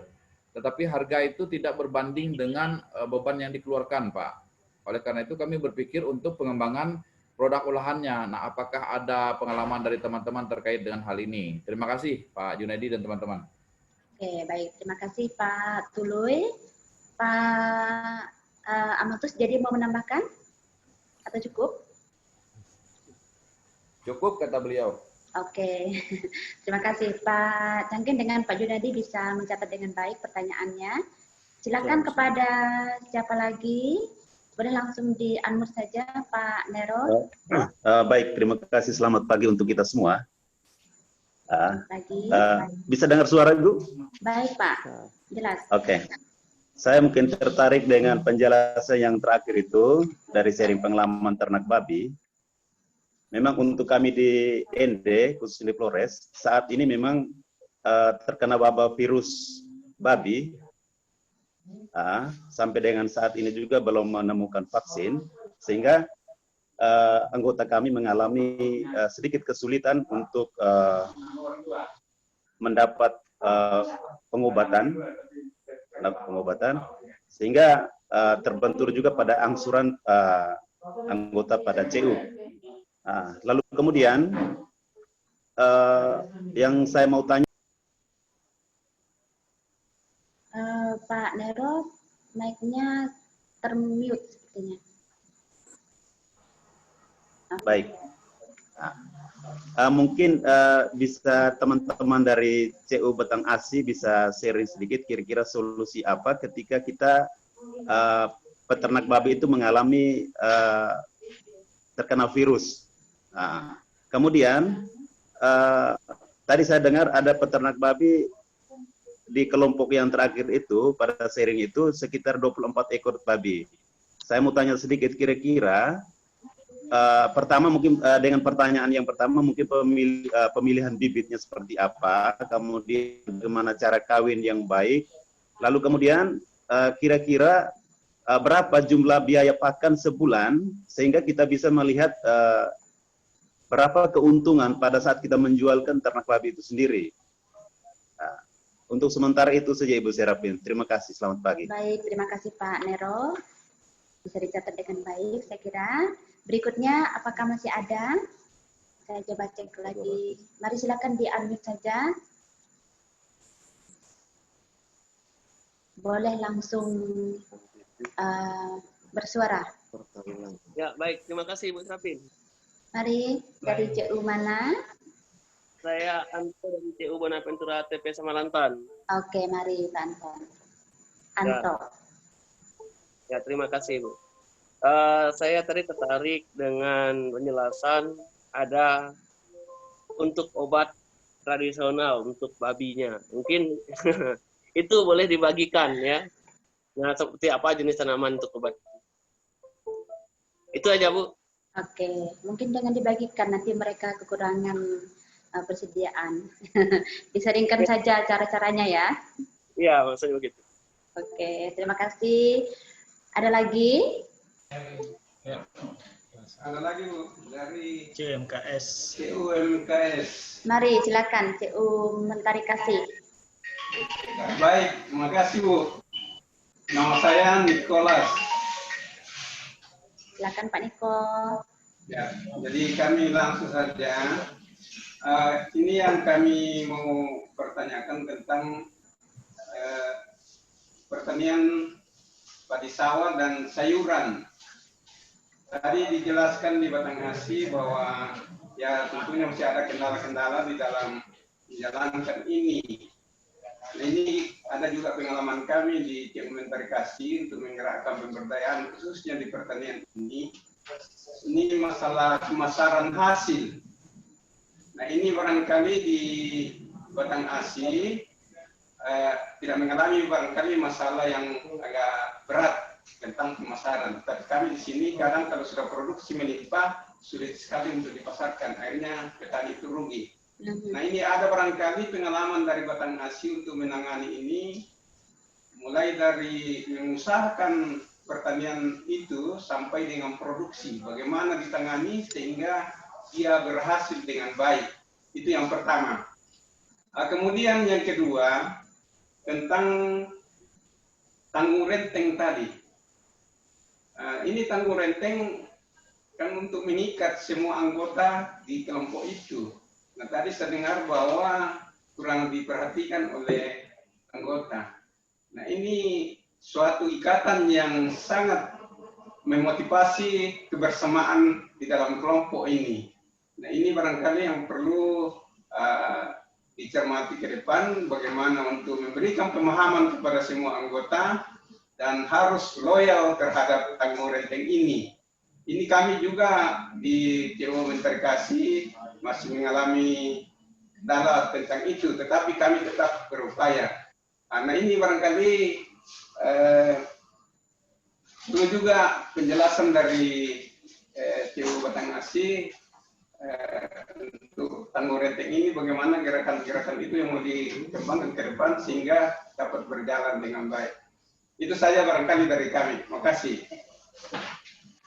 S8: tetapi harga itu tidak berbanding dengan beban yang dikeluarkan, Pak. Oleh karena itu kami berpikir untuk pengembangan produk olahannya. Nah, apakah ada pengalaman dari teman-teman terkait dengan hal ini? Terima kasih, Pak Junedi dan teman-teman.
S2: Oke, baik. Terima kasih Pak Tuluy. Pak Amatus, jadi mau menambahkan? Atau cukup?
S8: Cukup, kata beliau.
S2: Oke, terima kasih Pak Cangkin. Dengan Pak Junedi bisa mencatat dengan baik pertanyaannya. Silakan kepada siapa lagi? Boleh langsung di-unmute saja Pak Nero.
S12: Baik, terima kasih. Selamat pagi untuk kita semua.
S2: Pagi.
S12: Bisa dengar suara Ibu?
S2: Baik Pak, jelas.
S12: Oke. Saya mungkin tertarik dengan penjelasan yang terakhir itu dari sharing pengalaman ternak babi. Memang untuk kami di ND, khusus di Flores, saat ini memang terkena wabah virus babi. Sampai dengan saat ini juga belum menemukan vaksin, sehingga anggota kami mengalami sedikit kesulitan untuk mendapat pengobatan, sehingga terbentur juga pada angsuran anggota pada CU. Lalu kemudian yang saya mau tanya,
S2: Pak Nero, mic-nya termute sepertinya.
S12: Baik. Mungkin bisa teman-teman dari CU Betang Asi bisa sharing sedikit kira-kira solusi apa ketika kita peternak babi itu mengalami terkena virus. Kemudian tadi saya dengar ada peternak babi di kelompok yang terakhir itu pada sharing itu sekitar 24 ekor babi. Saya mau tanya sedikit kira-kira pertama mungkin dengan pertanyaan yang pertama mungkin pemilihan bibitnya seperti apa, kemudian bagaimana cara kawin yang baik, lalu kemudian kira-kira berapa jumlah biaya pakan sebulan sehingga kita bisa melihat berapa keuntungan pada saat kita menjualkan ternak babi itu sendiri. Untuk sementara itu saja Ibu Serapin. Terima kasih. Selamat pagi.
S2: Baik, terima kasih Pak Nero. Bisa dicatat dengan baik, saya kira. Berikutnya, apakah masih ada? Saya coba cek lagi. Mari silakan di-unmute saja. Boleh langsung bersuara.
S13: Ya, baik. Terima kasih Ibu Sapin.
S2: Mari, dari CU mana?
S13: Saya Anto dari CU Bonaventura TP Samalantan.
S2: Oke, mari Pak Anto.
S13: Ya, terima kasih Bu. Saya tadi tertarik dengan penjelasan ada untuk obat tradisional untuk babinya. Mungkin itu boleh dibagikan ya. Nah, seperti apa jenis tanaman untuk obat? Itu aja Bu.
S2: Oke, mungkin jangan dibagikan, nanti mereka kekurangan persediaan. Disaringkan saja cara-caranya ya.
S13: Iya, maksudnya begitu.
S2: Oke, terima kasih. Ada lagi?
S14: Ya. Ada lagi Bu dari
S10: CUMKS.
S14: CUMKS.
S2: Mari silakan CU Mentari Kasih.
S14: Baik, terima kasih Bu. Nama saya Nicholas.
S2: Silakan Pak Niko.
S14: Ya, jadi kami langsung saja. Ini yang kami mau pertanyakan tentang pertanian padi sawah dan sayuran. Tadi dijelaskan di Batanghasi bahwa ya tentunya masih ada kendala-kendala di dalam menjalankan ini. Nah, ini ada juga pengalaman kami di Mentari Kasih untuk menggerakkan pemberdayaan khususnya di pertanian ini. Ini masalah pemasaran hasil. Nah, ini barangkali di Batanghasi tidak mengalami barangkali masalah yang agak berat tentang pemasaran. Tapi kami di sini kadang kalau sudah produksi melimpah sulit sekali untuk dipasarkan. Akhirnya petani itu rugi. Nah, ini ada barangkali pengalaman dari Batanghasi untuk menangani ini, mulai dari mengusahakan pertanian itu sampai dengan produksi. Bagaimana ditangani sehingga dia berhasil dengan baik. Itu yang pertama. Kemudian yang kedua, tentang tanggung renteng tadi. Ini tanggung renteng kan untuk mengikat semua anggota di kelompok itu. Nah, tadi saya dengar bahwa kurang diperhatikan oleh anggota. Nah, ini suatu ikatan yang sangat memotivasi kebersamaan di dalam kelompok ini. Nah, ini barangkali yang perlu dicermati ke depan, bagaimana untuk memberikan pemahaman kepada semua anggota dan harus loyal terhadap tanggung renteng ini. Ini kami juga di CU Mentari Kasih masih mengalami kendala tentang itu, tetapi kami tetap berupaya. Nah, ini barangkali perlu juga penjelasan dari CU Batanghasi untuk tanggung renteng ini, bagaimana gerakan-gerakan itu yang mau dikembangkan ke depan sehingga dapat berjalan dengan baik. Itu saja barangkali dari kami. Terima kasih.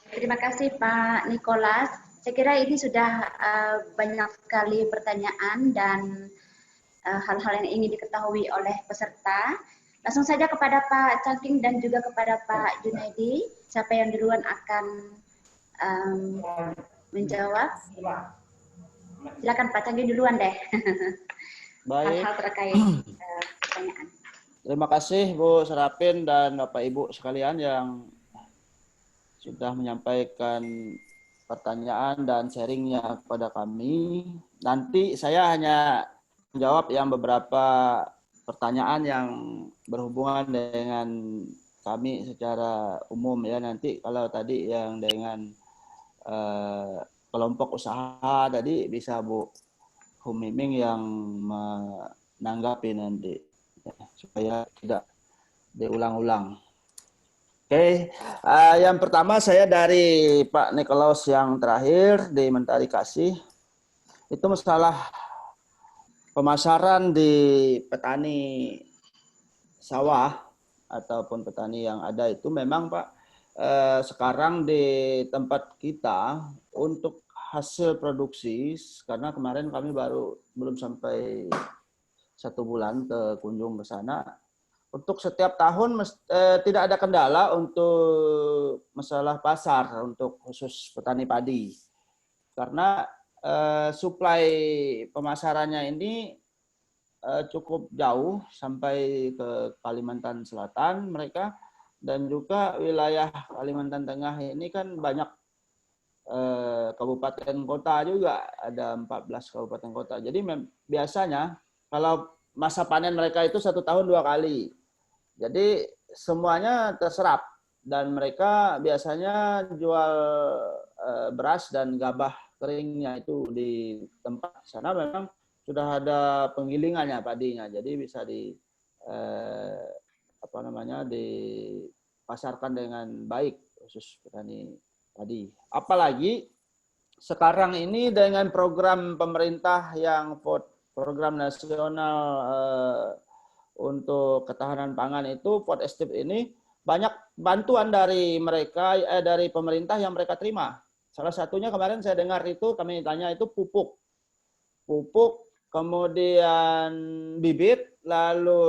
S2: Terima kasih Pak Nicholas. Saya kira ini sudah banyak sekali pertanyaan dan hal-hal yang ingin diketahui oleh peserta. Langsung saja kepada Pak Cangking dan juga kepada Pak Junaidi. Siapa yang duluan akan menjawab? Silakan Pak Cangking duluan deh.
S7: Baik.
S2: Hal-hal terkait pertanyaan.
S7: Terima kasih Bu Serapin dan Bapak Ibu sekalian yang sudah menyampaikan pertanyaan dan sharingnya kepada kami. Nanti saya hanya menjawab yang beberapa pertanyaan yang berhubungan dengan kami secara umum ya. Nanti kalau tadi yang dengan kelompok usaha tadi bisa Bu Humiming yang menanggapi nanti ya, supaya tidak diulang-ulang. Oke, yang pertama saya dari Pak Nikolaus yang terakhir di Mentari Kasih. Itu masalah pemasaran di petani sawah ataupun petani yang ada itu memang Pak, sekarang di tempat kita untuk hasil produksi, karena kemarin kami belum sampai 1 bulan ke kunjung ke sana. Untuk setiap tahun tidak ada kendala untuk masalah pasar untuk khusus petani padi. Karena suplai pemasarannya ini cukup jauh sampai ke Kalimantan Selatan mereka, dan juga wilayah Kalimantan Tengah ini kan banyak kabupaten kota juga, ada 14 kabupaten kota. Jadi biasanya kalau masa panen mereka itu 1 tahun 2 kali. Jadi semuanya terserap dan mereka biasanya jual beras dan gabah keringnya itu di tempat sana memang sudah ada penggilingannya padinya. Jadi bisa dipasarkan dengan baik khusus petani padi. Apalagi sekarang ini dengan program pemerintah yang program nasional untuk ketahanan pangan itu food estate ini banyak bantuan dari mereka dari pemerintah yang mereka terima. Salah satunya kemarin saya dengar itu kami tanya itu pupuk, kemudian bibit, lalu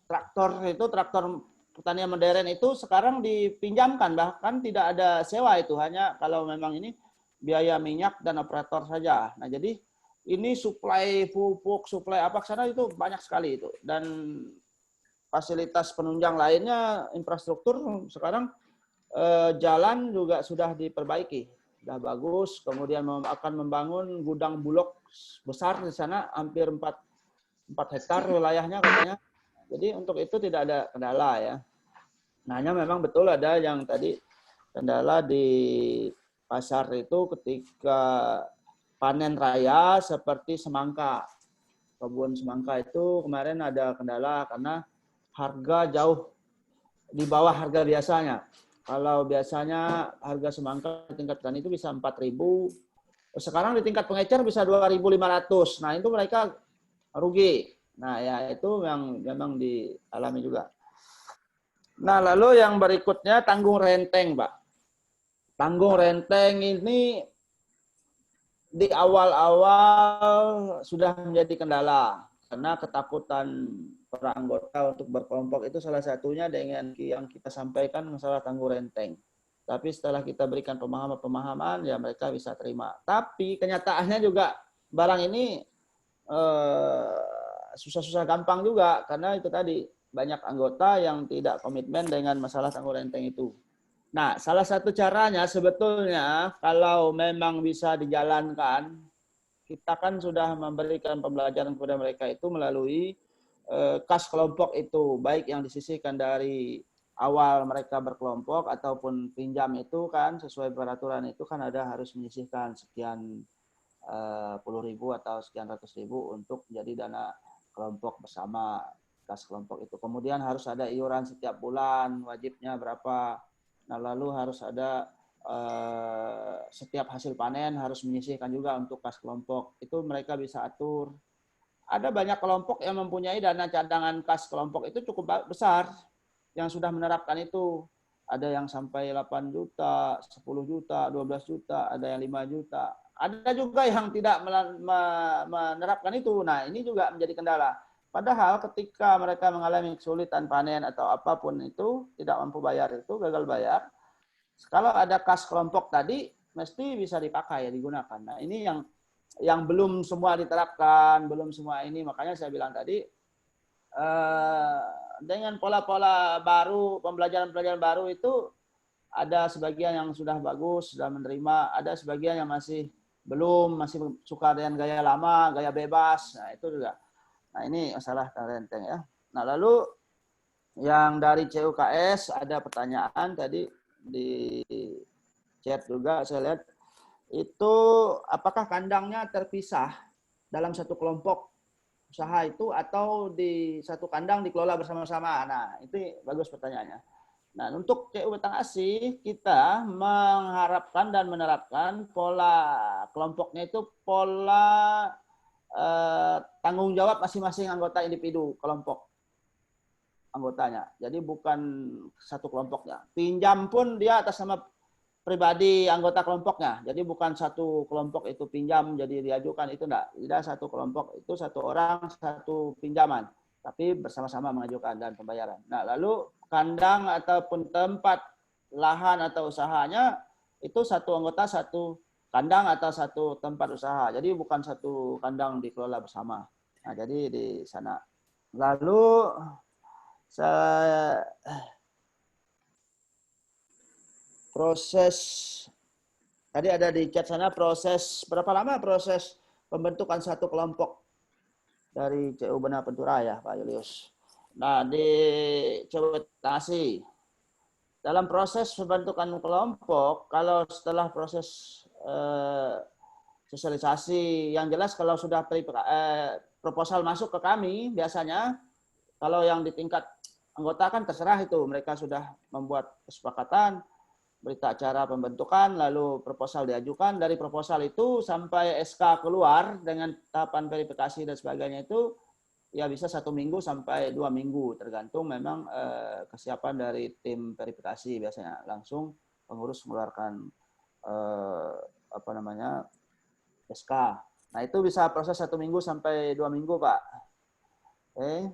S7: traktor pertanian modern itu sekarang dipinjamkan, bahkan tidak ada sewa itu, hanya kalau memang ini biaya minyak dan operator saja. Nah, jadi ini suplai pupuk, suplai apa ke sana itu banyak sekali itu. Dan fasilitas penunjang lainnya, infrastruktur sekarang jalan juga sudah diperbaiki, sudah bagus. Kemudian akan membangun gudang bulog besar di sana, hampir 4 hektar wilayahnya katanya. Jadi untuk itu tidak ada kendala ya. Nah, hanya memang betul ada yang tadi kendala di pasar itu ketika panen raya seperti semangka. Kebun semangka itu kemarin ada kendala karena harga jauh di bawah harga biasanya. Kalau biasanya harga semangka di tingkat petani itu bisa 4.000, sekarang di tingkat pengecer bisa 2.500. Nah, itu mereka rugi. Nah, ya itu yang memang dialami juga. Nah, lalu yang berikutnya tanggung renteng, Pak. Tanggung renteng ini di awal-awal sudah menjadi kendala karena ketakutan para anggota untuk berkelompok itu salah satunya dengan yang kita sampaikan masalah tanggung renteng. Tapi setelah kita berikan pemahaman-pemahaman ya mereka bisa terima. Tapi kenyataannya juga barang ini susah-susah gampang juga karena itu tadi banyak anggota yang tidak komitmen dengan masalah tanggung renteng itu. Nah, salah satu caranya sebetulnya kalau memang bisa dijalankan, kita kan sudah memberikan pembelajaran kepada mereka itu melalui kas kelompok itu, baik yang disisihkan dari awal mereka berkelompok ataupun pinjam itu kan sesuai peraturan itu kan ada harus menyisihkan sekian puluh ribu atau sekian ratus ribu untuk menjadi dana kelompok bersama kas kelompok itu. Kemudian harus ada iuran setiap bulan, wajibnya berapa. Nah, lalu harus ada setiap hasil panen harus menyisihkan juga untuk kas kelompok. Itu mereka bisa atur. Ada banyak kelompok yang mempunyai dana cadangan kas kelompok itu cukup besar yang sudah menerapkan itu. Ada yang sampai 8 juta, 10 juta, 12 juta, ada yang 5 juta. Ada juga yang tidak menerapkan itu. Nah, ini juga menjadi kendala. Padahal ketika mereka mengalami kesulitan panen atau apapun itu, tidak mampu bayar itu, gagal bayar, kalau ada kas kelompok tadi, mesti bisa dipakai, digunakan. Nah, ini yang belum semua diterapkan, belum semua ini. Makanya saya bilang tadi, dengan pola-pola baru, pembelajaran-pembelajaran baru itu, ada sebagian yang sudah bagus, sudah menerima, ada sebagian yang masih belum, masih suka dengan gaya lama, gaya bebas. Nah, itu juga. Nah, ini masalah renteng ya. Nah, lalu yang dari CUKS ada pertanyaan tadi di chat juga saya lihat itu apakah kandangnya terpisah dalam satu kelompok usaha itu atau di satu kandang dikelola bersama-sama. Nah, itu bagus pertanyaannya. Nah, untuk CU Betang Asih kita mengharapkan dan menerapkan pola kelompoknya itu pola tanggung jawab masing-masing anggota individu kelompok anggotanya. Jadi bukan satu kelompoknya. Pinjam pun dia atas nama pribadi anggota kelompoknya. Jadi bukan satu kelompok itu pinjam jadi diajukan itu enggak. Tidak satu kelompok itu satu orang satu pinjaman, tapi bersama-sama mengajukan dan pembayaran. Nah, lalu kandang ataupun tempat lahan atau usahanya itu satu anggota satu kandang atau satu tempat usaha. Jadi bukan satu kandang dikelola bersama. Nah, jadi di sana. Lalu proses tadi ada di chat sana, proses berapa lama proses pembentukan satu kelompok dari CU Benar Pentura ya Pak Julius. Nah, di CU Betang dalam proses pembentukan kelompok, kalau setelah proses sosialisasi, yang jelas kalau sudah proposal masuk ke kami, biasanya kalau yang di tingkat anggota kan terserah itu, mereka sudah membuat kesepakatan, berita acara pembentukan, lalu proposal diajukan, dari proposal itu sampai SK keluar dengan tahapan verifikasi dan sebagainya itu, ya bisa 1 minggu sampai 2 minggu, tergantung memang kesiapan dari tim verifikasi. Biasanya langsung pengurus mengeluarkan SK. Nah, itu bisa proses 1 minggu sampai 2 minggu, Pak. Oke.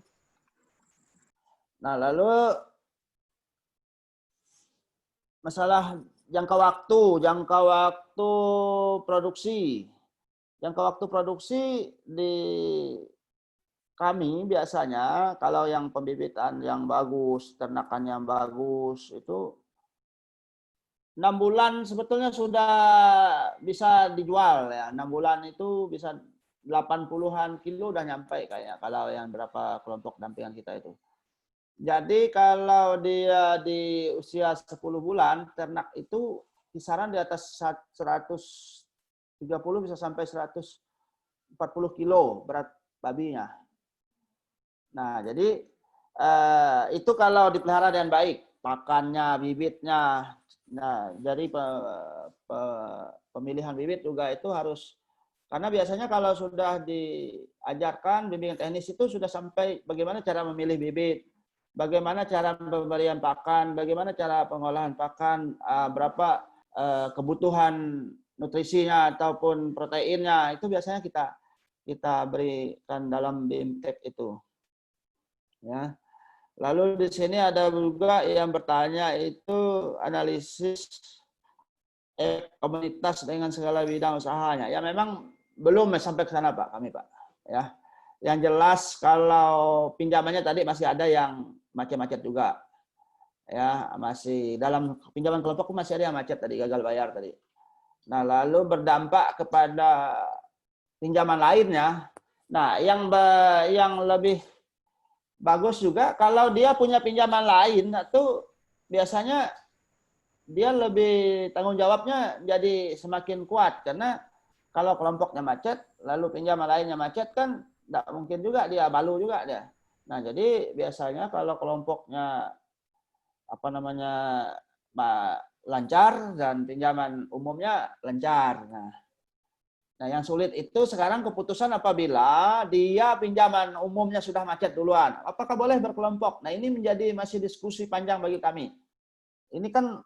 S7: Nah, lalu masalah jangka waktu produksi. Jangka waktu produksi di kami biasanya kalau yang pembibitan yang bagus, ternakan yang bagus itu 6 bulan sebetulnya sudah bisa dijual ya. 6 bulan itu bisa 80-an kilo udah nyampe kayaknya kalau yang berapa kelompok dampingan kita itu. Jadi kalau dia di usia 10 bulan, ternak itu kisaran di atas 130 bisa sampai 140 kilo berat babinya. Nah, jadi itu kalau dipelihara dengan baik, pakannya, bibitnya. Nah, jadi pemilihan bibit juga itu harus, karena biasanya kalau sudah diajarkan bimbingan teknis itu sudah sampai bagaimana cara memilih bibit, bagaimana cara pemberian pakan, bagaimana cara pengolahan pakan, berapa kebutuhan nutrisinya ataupun proteinnya, itu biasanya kita berikan dalam BIMTEK itu. Ya. Lalu di sini ada juga yang bertanya itu analisis komunitas dengan segala bidang usahanya. Ya memang belum sampai ke sana Pak, kami Pak. Ya. Yang jelas kalau pinjamannya tadi masih ada yang macet-macet juga. Ya, masih dalam pinjaman kelompok masih ada yang macet tadi, gagal bayar tadi. Nah, lalu berdampak kepada pinjaman lainnya. Nah, yang lebih bagus juga kalau dia punya pinjaman lain itu biasanya dia lebih tanggung jawabnya jadi semakin kuat, karena kalau kelompoknya macet lalu pinjaman lainnya macet kan tidak mungkin juga dia malu juga dia. Nah, jadi biasanya kalau kelompoknya lancar dan pinjaman umumnya lancar. Nah, yang sulit itu sekarang keputusan apabila dia pinjaman umumnya sudah macet duluan. Apakah boleh berkelompok? Nah, ini menjadi masih diskusi panjang bagi kami. Ini kan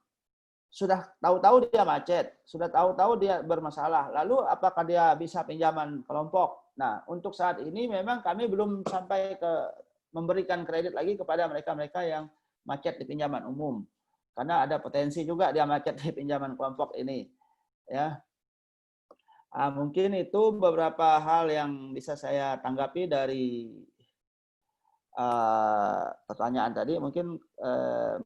S7: sudah tahu-tahu dia macet, sudah tahu-tahu dia bermasalah. Lalu apakah dia bisa pinjaman kelompok? Nah, untuk saat ini memang kami belum sampai ke memberikan kredit lagi kepada mereka-mereka yang macet di pinjaman umum. Karena ada potensi juga dia macet di pinjaman kelompok ini. Ya. Mungkin itu beberapa hal yang bisa saya tanggapi dari pertanyaan tadi. Mungkin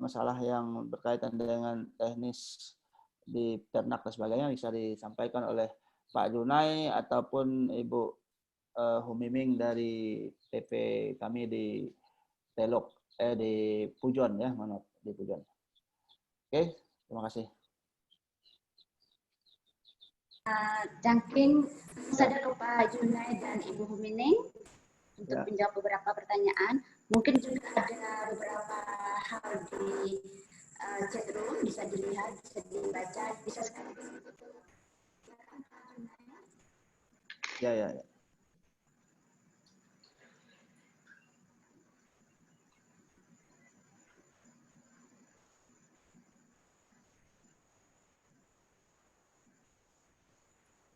S7: masalah yang berkaitan dengan teknis di ternak dan sebagainya bisa disampaikan oleh Pak Junai ataupun Ibu Humiming dari TP kami di Telok di Pujon ya, di Pujon. Oke, terima kasih.
S2: Jangking sadar Pak Junai dan Ibu Humining untuk
S7: Ya.
S2: menjawab beberapa pertanyaan. Mungkin juga ada beberapa hal di chat room, bisa dilihat, bisa dibaca, bisa sekaligus ditutup.
S7: Ya.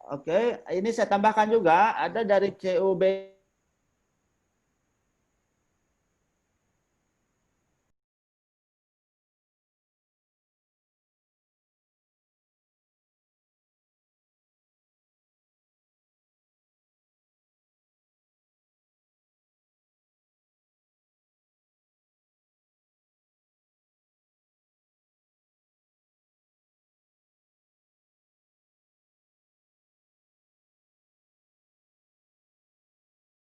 S7: Oke, ini saya tambahkan juga ada dari CUB